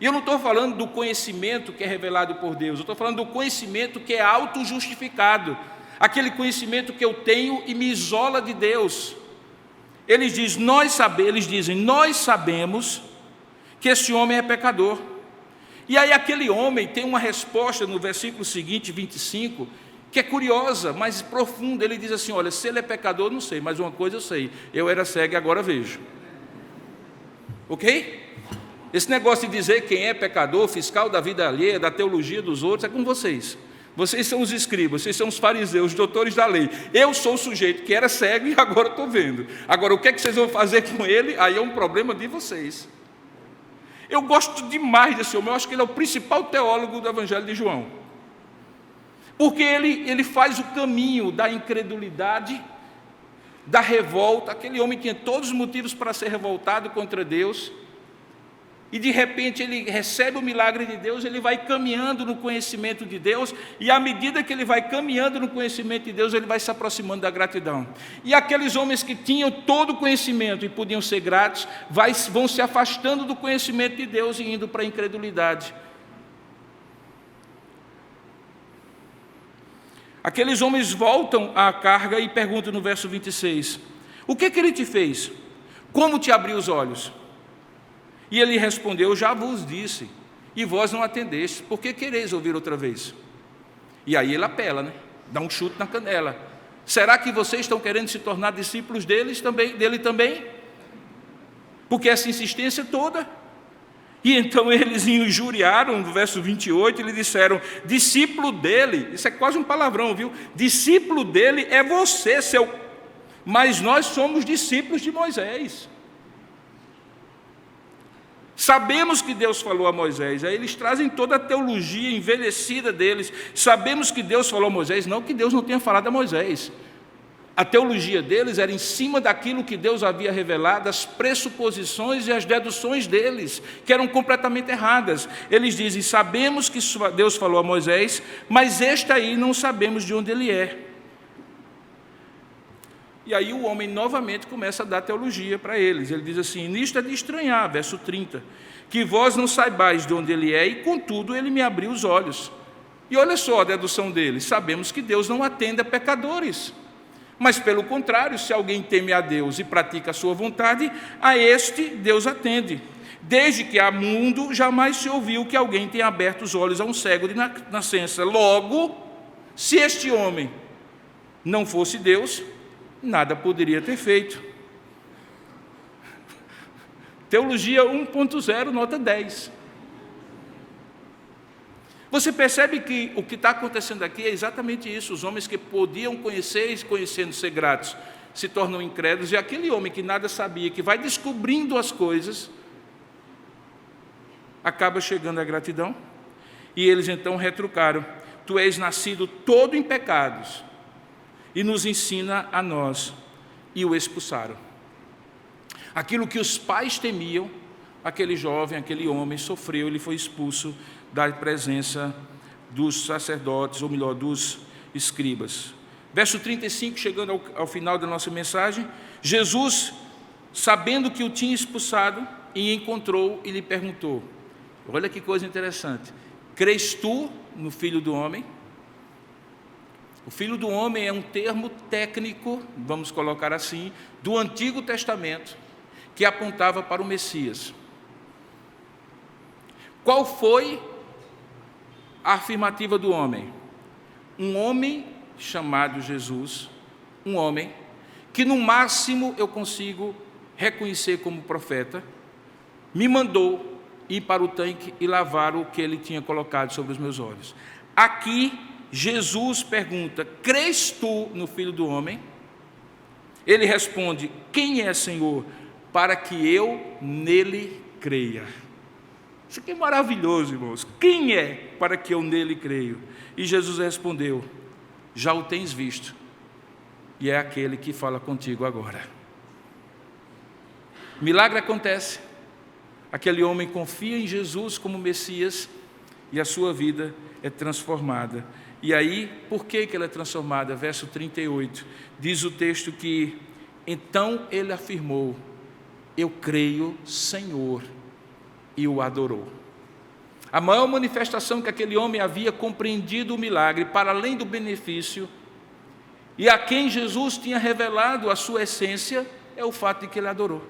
E eu não estou falando do conhecimento que é revelado por Deus, eu estou falando do conhecimento que é auto-justificado, aquele conhecimento que eu tenho e me isola de Deus. Eles dizem, nós sabemos que esse homem é pecador. E aí aquele homem tem uma resposta no versículo seguinte, 25, que é curiosa, mas profunda. Ele diz assim, olha, se ele é pecador, não sei, mas uma coisa eu sei, eu era cego e agora vejo. Ok? Esse negócio de dizer quem é pecador, fiscal da vida alheia, da teologia dos outros, é com vocês. Vocês são os escribas, vocês são os fariseus, os doutores da lei. Eu sou o sujeito que era cego e agora estou vendo. Agora, o que é que vocês vão fazer com ele? Aí é um problema de vocês. Eu gosto demais desse homem, eu acho que ele é o principal teólogo do Evangelho de João. Porque ele faz o caminho da incredulidade, da revolta. Aquele homem tinha todos os motivos para ser revoltado contra Deus. E de repente ele recebe o milagre de Deus, ele vai caminhando no conhecimento de Deus, e à medida que ele vai caminhando no conhecimento de Deus, ele vai se aproximando da gratidão. E aqueles homens que tinham todo o conhecimento e podiam ser gratos, vão se afastando do conhecimento de Deus e indo para a incredulidade. Aqueles homens voltam à carga e perguntam no verso 26, o que ele te fez? Como te abriu os olhos? E ele respondeu, já vos disse, e vós não atendeste, por que quereis ouvir outra vez? E aí ele apela, né? Dá um chute na canela. Será que vocês estão querendo se tornar discípulos dele também? Porque essa insistência toda. E então eles injuriaram, no verso 28, eles disseram, discípulo dele, isso é quase um palavrão, viu? Discípulo dele é você, mas nós somos discípulos de Moisés. Sabemos que Deus falou a Moisés, aí eles trazem toda a teologia envelhecida deles. Sabemos que Deus falou a Moisés, não que Deus não tenha falado a Moisés. A teologia deles era em cima daquilo que Deus havia revelado, as pressuposições e as deduções deles, que eram completamente erradas. Eles dizem, sabemos que Deus falou a Moisés, mas este aí não sabemos de onde ele é. E aí o homem novamente começa a dar teologia para eles. Ele diz assim, nisto é de estranhar, verso 30, que vós não saibais de onde ele é, e contudo ele me abriu os olhos. E olha só a dedução dele, sabemos que Deus não atende a pecadores, mas pelo contrário, se alguém teme a Deus e pratica a sua vontade, a este Deus atende. Desde que há mundo, jamais se ouviu que alguém tenha aberto os olhos a um cego de nascença. Logo, se este homem não fosse Deus, nada poderia ter feito. Teologia 1.0, nota 10. Você percebe que o que está acontecendo aqui é exatamente isso. Os homens que podiam conhecer e conhecendo ser gratos, se tornam incrédulos, e aquele homem que nada sabia, que vai descobrindo as coisas, acaba chegando à gratidão. E eles então retrucaram, tu és nascido todo em pecados, e nos ensina a nós, e o expulsaram. Aquilo que os pais temiam, aquele jovem, aquele homem sofreu, ele foi expulso da presença dos sacerdotes, ou melhor, dos escribas. Verso 35, chegando ao final da nossa mensagem, Jesus, sabendo que o tinha expulsado, e encontrou e lhe perguntou, olha que coisa interessante, crês tu no Filho do Homem? O Filho do Homem é um termo técnico, vamos colocar assim, do Antigo Testamento, que apontava para o Messias. Qual foi a afirmativa do homem? Um homem chamado Jesus, um homem que no máximo eu consigo reconhecer como profeta, me mandou ir para o tanque e lavar o que ele tinha colocado sobre os meus olhos. Aqui, Jesus pergunta, crês tu no Filho do Homem? Ele responde, quem é, Senhor, para que eu nele creia? Isso aqui é maravilhoso, irmãos. Quem é para que eu nele creio? E Jesus respondeu: já o tens visto, e é aquele que fala contigo agora. Milagre acontece. Aquele homem confia em Jesus como Messias e a sua vida é transformada. E aí, por que ela é transformada? Verso 38, diz o texto que então ele afirmou: eu creio, Senhor, e o adorou. A maior manifestação que aquele homem havia compreendido o milagre, para além do benefício, e a quem Jesus tinha revelado a sua essência, é o fato de que ele adorou.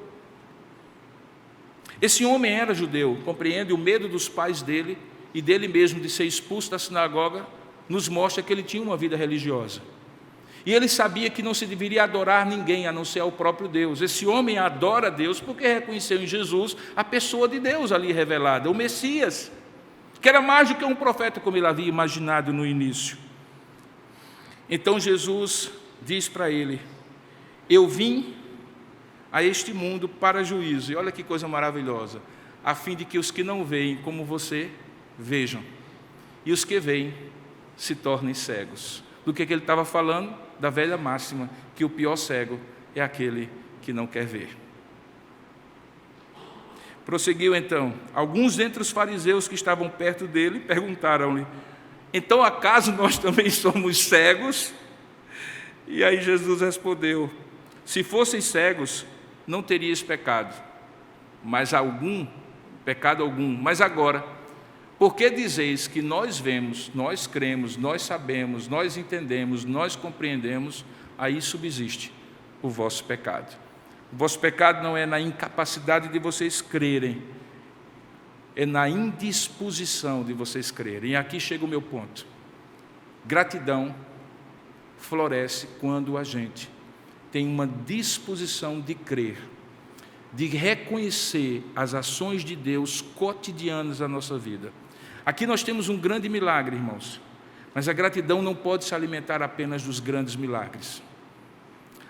Esse homem era judeu, compreende? O medo dos pais dele e dele mesmo de ser expulso da sinagoga nos mostra que ele tinha uma vida religiosa. E ele sabia que não se deveria adorar ninguém a não ser ao próprio Deus. Esse homem adora a Deus porque reconheceu em Jesus a pessoa de Deus ali revelada, o Messias, que era mais do que um profeta como ele havia imaginado no início. Então Jesus diz para ele: eu vim a este mundo para juízo, e olha que coisa maravilhosa, a fim de que os que não veem como você, vejam, e os que veem se tornem cegos. Do que ele estava falando? Da velha máxima, que o pior cego é aquele que não quer ver. Prosseguiu então, alguns dentre os fariseus que estavam perto dele perguntaram-lhe: então acaso nós também somos cegos? E aí Jesus respondeu: se fosseis cegos, não teríeis pecado, mas agora, porque dizeis que nós vemos, nós cremos, nós sabemos, nós entendemos, nós compreendemos, aí subsiste o vosso pecado. O vosso pecado não é na incapacidade de vocês crerem, é na indisposição de vocês crerem. E aqui chega o meu ponto. Gratidão floresce quando a gente tem uma disposição de crer, de reconhecer as ações de Deus cotidianas na nossa vida. Aqui nós temos um grande milagre, irmãos, mas a gratidão não pode se alimentar apenas dos grandes milagres.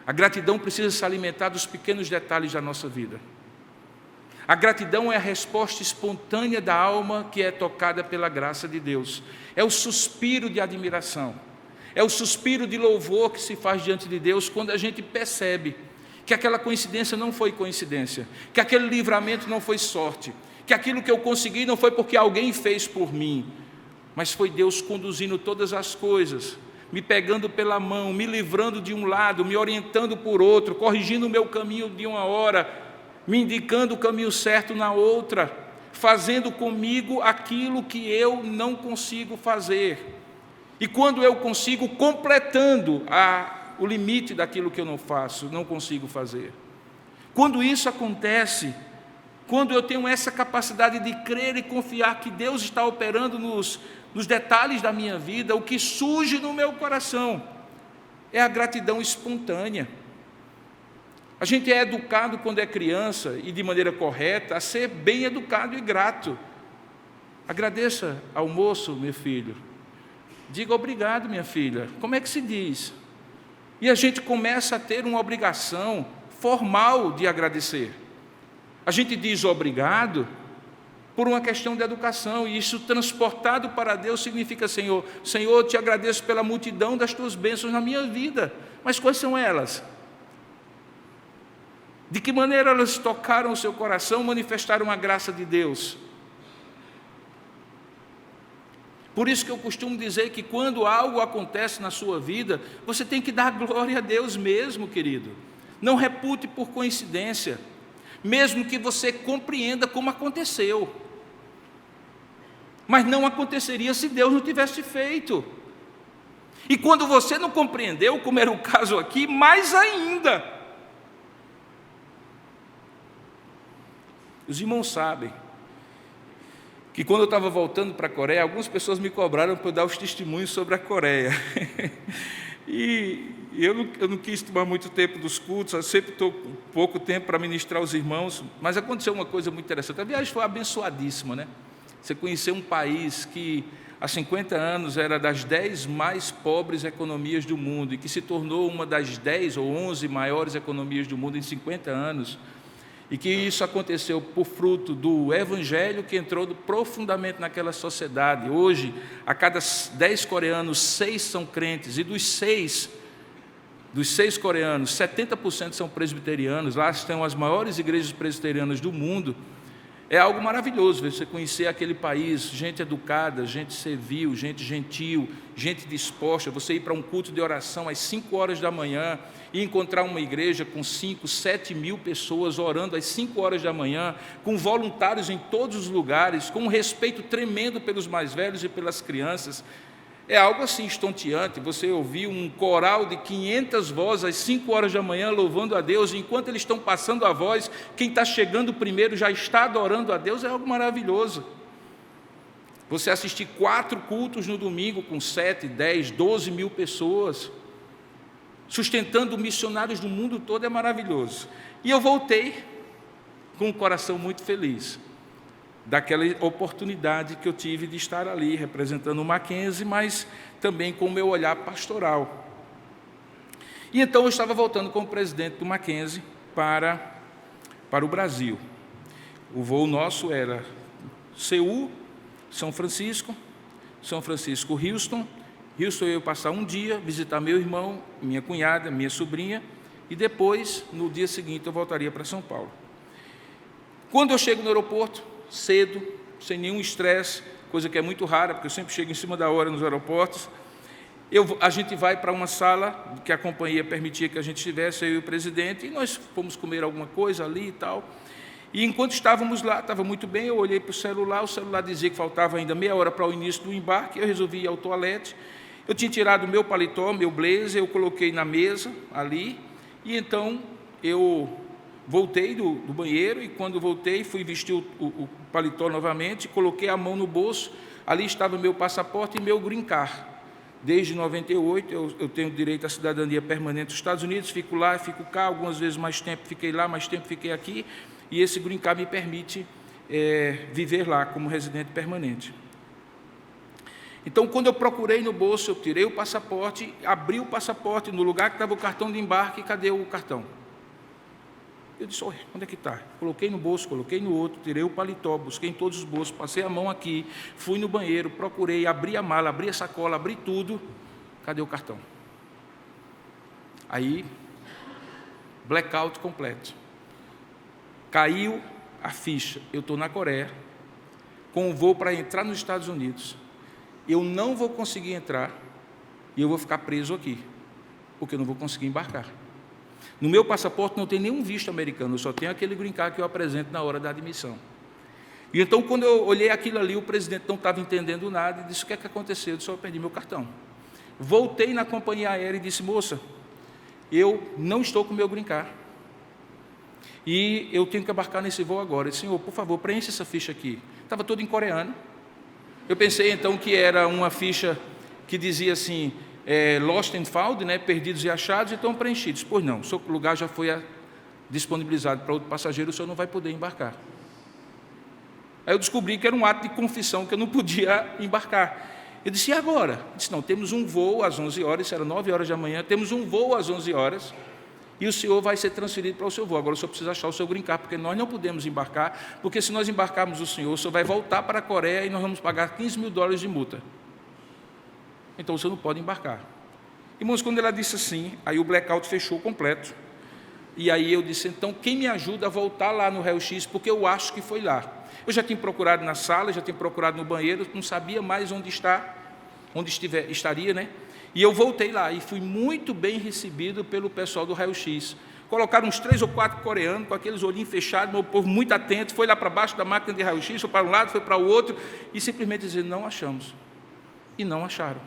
A gratidão precisa se alimentar dos pequenos detalhes da nossa vida. A gratidão é a resposta espontânea da alma que é tocada pela graça de Deus. É o suspiro de admiração. É o suspiro de louvor que se faz diante de Deus quando a gente percebe que aquela coincidência não foi coincidência, que aquele livramento não foi sorte, que aquilo que eu consegui não foi porque alguém fez por mim, mas foi Deus conduzindo todas as coisas, me pegando pela mão, me livrando de um lado, me orientando por outro, corrigindo o meu caminho de uma hora, me indicando o caminho certo na outra, fazendo comigo aquilo que eu não consigo fazer. E quando eu consigo, completando o limite daquilo que eu não faço, não consigo fazer. Quando isso acontece, quando eu tenho essa capacidade de crer e confiar que Deus está operando nos detalhes da minha vida, o que surge no meu coração é a gratidão espontânea. A gente é educado quando é criança, e de maneira correta, a ser bem educado e grato. Agradeça ao moço, meu filho. Diga obrigado, minha filha. Como é que se diz? E a gente começa a ter uma obrigação formal de agradecer. A gente diz obrigado por uma questão de educação, e isso transportado para Deus significa: Senhor, eu te agradeço pela multidão das tuas bênçãos na minha vida. Mas quais são elas? De que maneira elas tocaram o seu coração, manifestaram a graça de Deus? Por isso que eu costumo dizer que quando algo acontece na sua vida, você tem que dar glória a Deus mesmo, querido. Não repute por coincidência, mesmo que você compreenda como aconteceu. Mas não aconteceria se Deus não tivesse feito. E quando você não compreendeu, como era o caso aqui, mais ainda. Os irmãos sabem que quando eu estava voltando para a Coreia, algumas pessoas me cobraram para eu dar os testemunhos sobre a Coreia. E eu não quis tomar muito tempo dos cultos, eu sempre estou com pouco tempo para ministrar aos irmãos, mas aconteceu uma coisa muito interessante. A viagem foi abençoadíssima, né? Você conheceu um país que há 50 anos era das 10 mais pobres economias do mundo, e que se tornou uma das 10 ou 11 maiores economias do mundo em 50 anos. e que isso aconteceu por fruto do Evangelho que entrou profundamente naquela sociedade. Hoje, a cada 10 coreanos, 6 são crentes, e dos 6 coreanos, 70% são presbiterianos. Lá estão as maiores igrejas presbiterianas do mundo. É algo maravilhoso você conhecer aquele país, gente educada, gente servil, gente gentil, gente disposta. Você ir para um culto de oração às 5 horas da manhã e encontrar uma igreja com 5, 7 mil pessoas orando às 5 horas da manhã, com voluntários em todos os lugares, com um respeito tremendo pelos mais velhos e pelas crianças. É algo assim estonteante, você ouvir um coral de 500 vozes às 5 horas da manhã louvando a Deus, e enquanto eles estão passando a voz, quem está chegando primeiro já está adorando a Deus, é algo maravilhoso. Você assistir 4 cultos no domingo com 7, 10, 12 mil pessoas, sustentando missionários do mundo todo, é maravilhoso. E eu voltei com um coração muito feliz daquela oportunidade que eu tive de estar ali representando o Mackenzie, mas também com o meu olhar pastoral. E então eu estava voltando como presidente do Mackenzie para o Brasil. O voo nosso era Seul, São Francisco, Houston. Houston eu ia passar um dia, visitar meu irmão, minha cunhada, minha sobrinha, e depois, no dia seguinte, eu voltaria para São Paulo. Quando eu chego no aeroporto, cedo, sem nenhum estresse, coisa que é muito rara, porque eu sempre chego em cima da hora nos aeroportos, a gente vai para uma sala que a companhia permitia que a gente estivesse, eu e o presidente, e nós fomos comer alguma coisa ali e tal. E enquanto estávamos lá, estava muito bem, eu olhei para o celular dizia que faltava ainda meia hora para o início do embarque, eu resolvi ir ao toalete. Eu tinha tirado meu paletó, meu blazer, eu coloquei na mesa ali, e então eu voltei do banheiro, e quando voltei, fui vestir o paletó novamente, coloquei a mão no bolso, ali estava meu passaporte e meu green card. Desde 98, eu tenho direito à cidadania permanente dos Estados Unidos, fico lá, fico cá, algumas vezes mais tempo fiquei lá, mais tempo fiquei aqui, e esse green card me permite viver lá como residente permanente. Então, quando eu procurei no bolso, eu tirei o passaporte, abri o passaporte, no lugar que estava o cartão de embarque, cadê o cartão? Eu disse, onde é que está? Coloquei no bolso, coloquei no outro, tirei o paletó, busquei em todos os bolsos, passei a mão aqui, fui no banheiro, procurei, abri a mala, abri a sacola, abri tudo, cadê o cartão? Aí, blackout completo. Caiu a ficha, eu estou na Coreia, com um voo para entrar nos Estados Unidos, eu não vou conseguir entrar, e eu vou ficar preso aqui, porque eu não vou conseguir embarcar. No meu passaporte não tem nenhum visto americano, eu só tenho aquele green card que eu apresento na hora da admissão. E então, quando eu olhei aquilo ali, o presidente não estava entendendo nada, e disse, o que é que aconteceu? Eu disse, eu perdi meu cartão. Voltei na companhia aérea e disse, moça, eu não estou com meu green card, e eu tenho que embarcar nesse voo agora. Eu disse, senhor, por favor, preencha essa ficha aqui. Estava tudo em coreano. Eu pensei, então, que era uma ficha que dizia assim, lost and found, né, perdidos e achados, então preenchidos. Pois não, o seu lugar já foi disponibilizado para outro passageiro, o senhor não vai poder embarcar. Aí eu descobri que era um ato de confissão, que eu não podia embarcar. Eu disse, e agora? Eu disse, não, temos um voo às 11 horas, isso era 9 horas da manhã, temos um voo às 11 horas, e o senhor vai ser transferido para o seu voo. Agora o senhor precisa achar o seu green card, porque nós não podemos embarcar, porque se nós embarcarmos o senhor vai voltar para a Coreia e nós vamos pagar $15 mil de multa. Então, o senhor não pode embarcar. Irmãos, quando ela disse assim, aí o blackout fechou completo. E aí eu disse, então, quem me ajuda a voltar lá no raio-x, porque eu acho que foi lá. Eu já tinha procurado na sala, já tinha procurado no banheiro, não sabia mais onde estaria, né? E eu voltei lá, e fui muito bem recebido pelo pessoal do raio-x. Colocaram uns 3 ou 4 coreanos, com aqueles olhinhos fechados, meu povo muito atento, foi lá para baixo da máquina de raio-x, foi para um lado, foi para o outro, e simplesmente dizer, não achamos. E não acharam.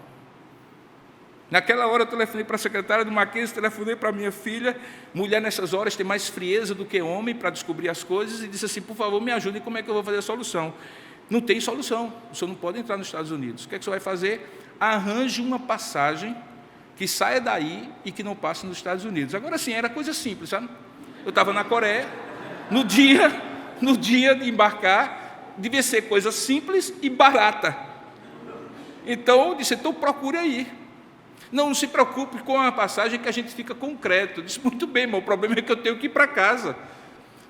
Naquela hora eu telefonei para a secretária do Mackenzie, telefonei para a minha filha, mulher nessas horas tem mais frieza do que homem para descobrir as coisas, e disse assim, por favor, me ajude, como é que eu vou fazer a solução? Não tem solução, o senhor não pode entrar nos Estados Unidos. O que é que o senhor vai fazer? Arranje uma passagem que saia daí e que não passe nos Estados Unidos. Agora sim, era coisa simples, sabe? Eu estava na Coreia, no dia de embarcar, devia ser coisa simples e barata. Então eu disse, então procure aí. Não se preocupe com a passagem que a gente fica com crédito. Eu disse, muito bem, mas o problema é que eu tenho que ir para casa.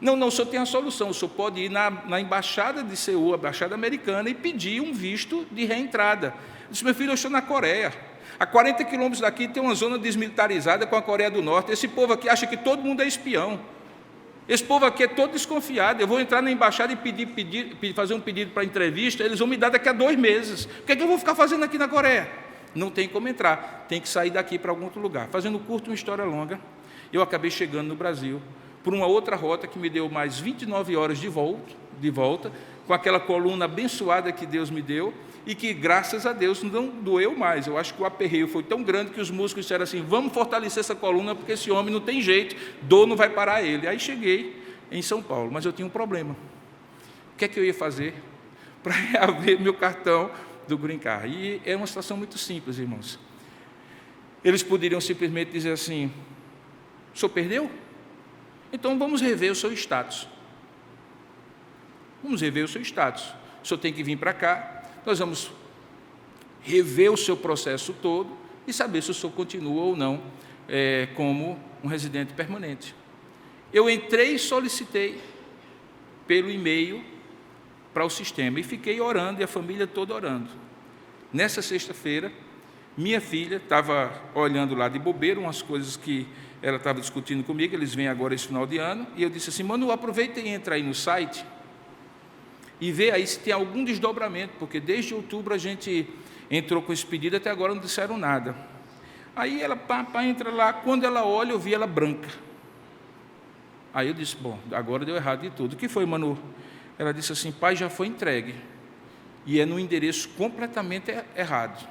Não, o senhor tem a solução, o senhor pode ir na embaixada de Seul, a embaixada americana, e pedir um visto de reentrada. Eu disse, meu filho, eu estou na Coreia. A 40 quilômetros daqui tem uma zona desmilitarizada com a Coreia do Norte. Esse povo aqui acha que todo mundo é espião. Esse povo aqui é todo desconfiado. Eu vou entrar na embaixada e fazer um pedido para entrevista, eles vão me dar daqui a 2 meses. O que é que eu vou ficar fazendo aqui na Coreia? Não tem como entrar, tem que sair daqui para algum outro lugar. Fazendo curto, uma história longa, eu acabei chegando no Brasil por uma outra rota que me deu mais 29 horas de volta, com aquela coluna abençoada que Deus me deu, e que, graças a Deus, não doeu mais. Eu acho que o aperreio foi tão grande que os músicos disseram assim, vamos fortalecer essa coluna, porque esse homem não tem jeito, dor não vai parar ele. Aí cheguei em São Paulo, mas eu tinha um problema. O que é que eu ia fazer para reaver meu cartão do Green Card? E é uma situação muito simples, irmãos. Eles poderiam simplesmente dizer assim, o senhor perdeu? Então vamos rever o seu status. Vamos rever o seu status. O senhor tem que vir para cá, nós vamos rever o seu processo todo e saber se o senhor continua ou não como um residente permanente. Eu entrei e solicitei pelo e-mail para o sistema e fiquei orando, e a família toda orando. Nessa sexta-feira, minha filha estava olhando lá de bobeira umas coisas que ela estava discutindo comigo, eles vêm agora esse final de ano, e eu disse assim, Manu, aproveita e entra aí no site e vê aí se tem algum desdobramento, porque desde outubro a gente entrou com esse pedido, até agora não disseram nada. Aí ela entra lá, quando ela olha, eu vi ela branca. Aí eu disse, bom, agora deu errado de tudo. O que foi, Manu? Ela disse assim, pai, já foi entregue, e é no endereço completamente errado.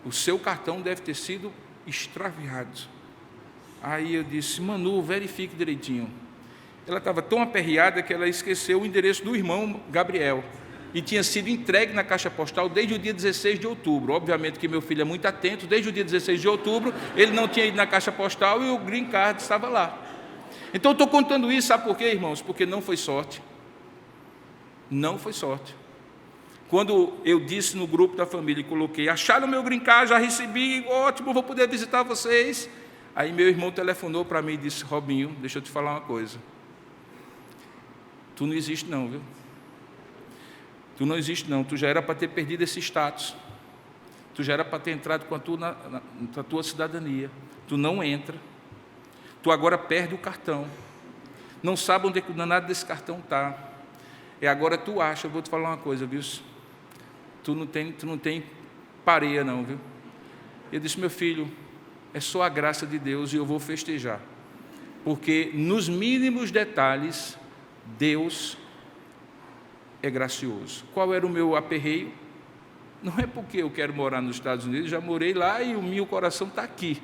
O seu cartão deve ter sido extraviado. Aí eu disse, Manu, verifique direitinho. Ela estava tão aperreada que ela esqueceu o endereço do irmão Gabriel, e tinha sido entregue na caixa postal desde o dia 16 de outubro. Obviamente que meu filho é muito atento, desde o dia 16 de outubro, ele não tinha ido na caixa postal e o Green Card estava lá. Então, eu estou contando isso, sabe por quê, irmãos? Porque não foi sorte. Não foi sorte. Quando eu disse no grupo da família e coloquei, acharam o meu Green Card, já recebi, ótimo, vou poder visitar vocês. Aí meu irmão telefonou para mim e disse, Robinho, deixa eu te falar uma coisa. Tu não existe não, viu? Tu não existe não, tu já era para ter perdido esse status. Tu já era para ter entrado com a tua cidadania. Tu não entra. Tu agora perde o cartão. Não sabe onde é que o danado desse cartão está. E agora tu acha, eu vou te falar uma coisa, viu? Tu não tem pareia não, viu? Eu disse, meu filho, é só a graça de Deus e eu vou festejar. Porque nos mínimos detalhes, Deus é gracioso. Qual era o meu aperreio? Não é porque eu quero morar nos Estados Unidos, já morei lá e o meu coração está aqui.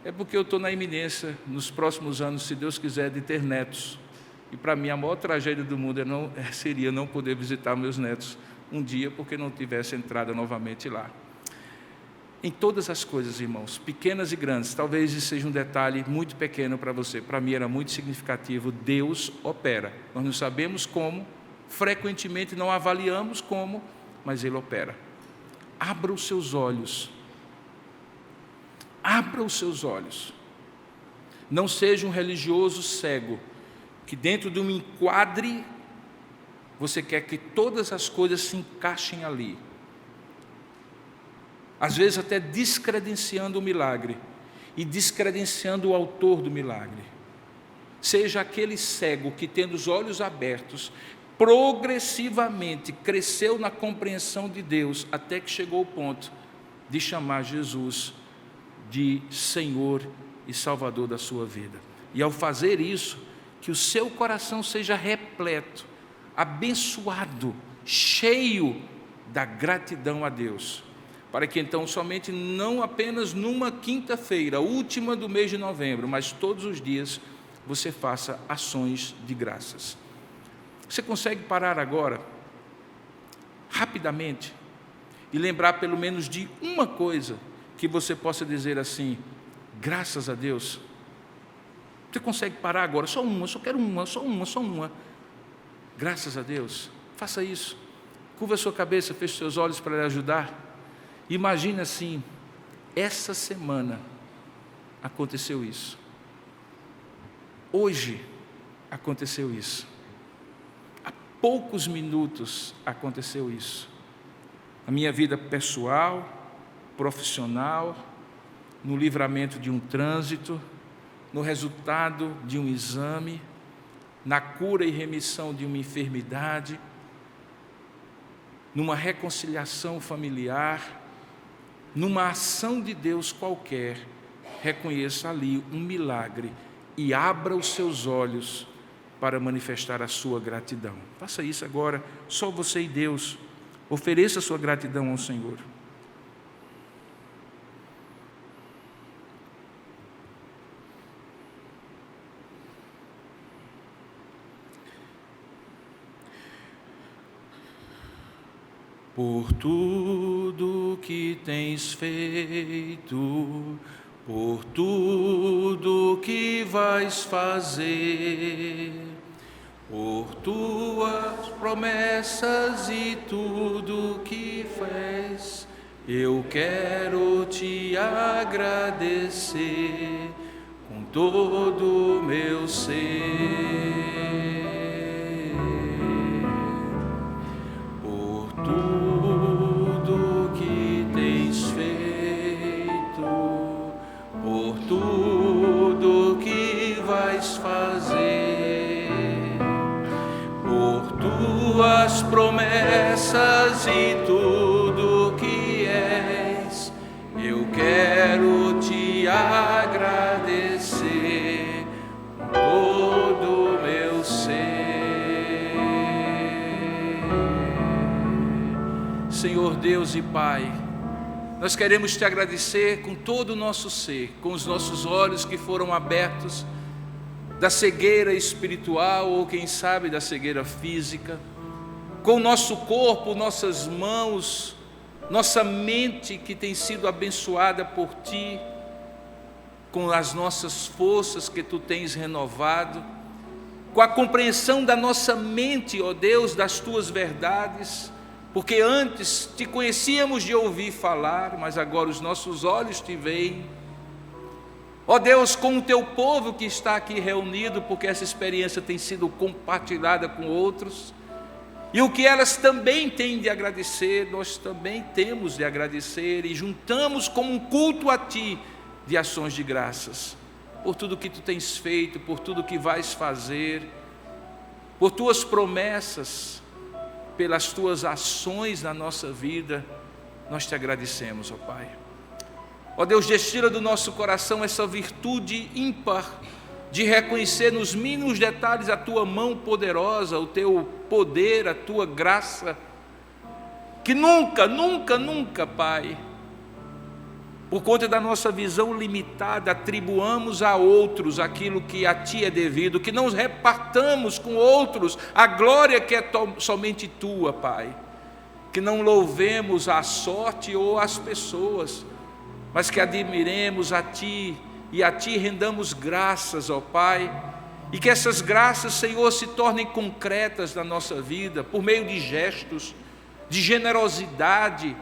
É porque eu estou na iminência, nos próximos anos, se Deus quiser, de ter netos. E para mim a maior tragédia do mundo seria não poder visitar meus netos um dia, porque não tivesse entrada novamente lá. Em todas as coisas, irmãos, pequenas e grandes, talvez isso seja um detalhe muito pequeno para você, para mim era muito significativo, Deus opera. Nós não sabemos como, frequentemente não avaliamos como, mas Ele opera. Abra os seus olhos. Abra os seus olhos. Não seja um religioso cego, que dentro de um enquadre, você quer que todas as coisas se encaixem ali. Às vezes até descredenciando o milagre e descredenciando o autor do milagre. Seja aquele cego que, tendo os olhos abertos, progressivamente cresceu na compreensão de Deus, até que chegou ao ponto de chamar Jesus de Senhor e Salvador da sua vida. E ao fazer isso, que o seu coração seja repleto, abençoado, cheio da gratidão a Deus, para que então somente não apenas numa quinta-feira, última do mês de novembro, mas todos os dias você faça ações de graças. Você consegue parar agora, rapidamente, e lembrar pelo menos de uma coisa que você possa dizer assim, graças a Deus? Você consegue parar agora? Só uma, só quero uma, só uma. Graças a Deus. Faça isso. Curva a sua cabeça, feche seus olhos para lhe ajudar. Imagine assim, essa semana aconteceu isso. Hoje, aconteceu isso. Há poucos minutos aconteceu isso. Na minha vida pessoal, profissional, no livramento de um trânsito, no resultado de um exame, na cura e remissão de uma enfermidade, numa reconciliação familiar, numa ação de Deus qualquer. Reconheça ali um milagre e abra os seus olhos para manifestar a sua gratidão. Faça isso agora, só você e Deus. Ofereça a sua gratidão ao Senhor. Por tudo que tens feito, por tudo que vais fazer, por tuas promessas e tudo que fez, eu quero te agradecer com todo o meu ser. Por tudo que tens feito, por tudo que vais fazer, por tuas promessas e tudo que és, eu quero te agradecer com todo o meu ser. Senhor Deus e Pai, nós queremos te agradecer com todo o nosso ser, com os nossos olhos que foram abertos da cegueira espiritual ou quem sabe da cegueira física, com o nosso corpo, nossas mãos, nossa mente que tem sido abençoada por Ti, com as nossas forças que Tu tens renovado, com a compreensão da nossa mente, ó Deus, das Tuas verdades, porque antes Te conhecíamos de ouvir falar, mas agora os nossos olhos Te veem. Ó Deus, com o Teu povo que está aqui reunido, porque essa experiência tem sido compartilhada com outros, e o que elas também têm de agradecer, nós também temos de agradecer, e juntamos como um culto a Ti, de ações de graças, por tudo que Tu tens feito, por tudo que vais fazer, por Tuas promessas, pelas Tuas ações na nossa vida, nós Te agradecemos, ó Pai. Ó Deus, destila do nosso coração essa virtude ímpar de reconhecer nos mínimos detalhes a Tua mão poderosa, o Teu poder, a Tua graça, que nunca, nunca, nunca, Pai, por conta da nossa visão limitada, atribuamos a outros aquilo que a Ti é devido, que não repartamos com outros a glória que é somente Tua, Pai, que não louvemos a sorte ou as pessoas, mas que admiremos a Ti e a Ti rendamos graças, ó Pai, e que essas graças, Senhor, se tornem concretas na nossa vida, por meio de gestos, de generosidade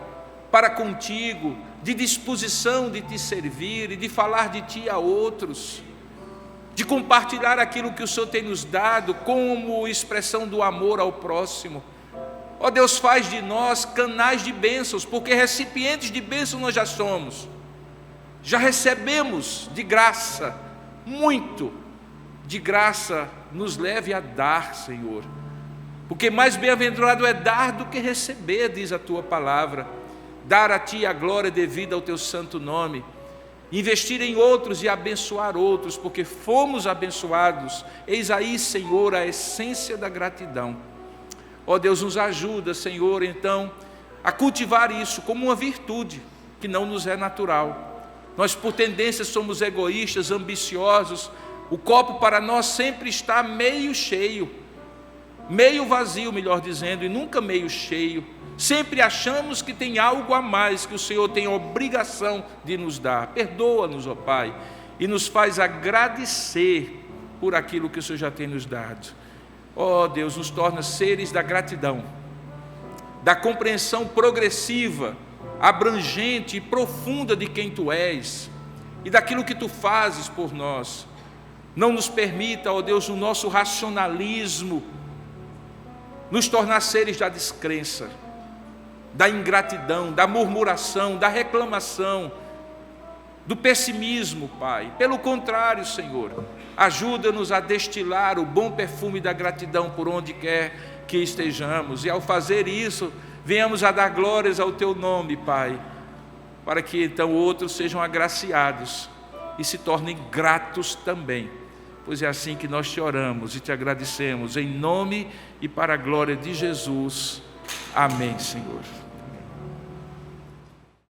para contigo, de disposição de Te servir e de falar de Ti a outros, de compartilhar aquilo que o Senhor tem nos dado como expressão do amor ao próximo. Ó Deus, faz de nós canais de bênçãos, porque recipientes de bênçãos nós já somos, já recebemos de graça, muito de graça, nos leve a dar, Senhor, porque mais bem-aventurado é dar do que receber, diz a Tua palavra. Dar a Ti a glória devida ao Teu santo nome, investir em outros e abençoar outros, porque fomos abençoados. Eis aí, Senhor, a essência da gratidão. Ó Deus, nos ajuda, Senhor, então, a cultivar isso como uma virtude que não nos é natural. Nós, por tendência, somos egoístas, ambiciosos. O copo para nós sempre está meio cheio, meio vazio, melhor dizendo, e nunca meio cheio. Sempre achamos que tem algo a mais que o Senhor tem a obrigação de nos dar. Perdoa-nos, ó Pai, e nos faz agradecer por aquilo que o Senhor já tem nos dado. Ó Deus, nos torna seres da gratidão, da compreensão progressiva, abrangente e profunda de quem Tu és e daquilo que Tu fazes por nós. Não nos permita, ó Deus, no nosso racionalismo, nos tornar seres da descrença, da ingratidão, da murmuração, da reclamação, do pessimismo, Pai. Pelo contrário, Senhor, ajuda-nos a destilar o bom perfume da gratidão por onde quer que estejamos. E ao fazer isso, venhamos a dar glórias ao Teu nome, Pai, para que então outros sejam agraciados e se tornem gratos também. Pois é assim que nós te oramos e te agradecemos, em nome e para a glória de Jesus. Amém, Senhor.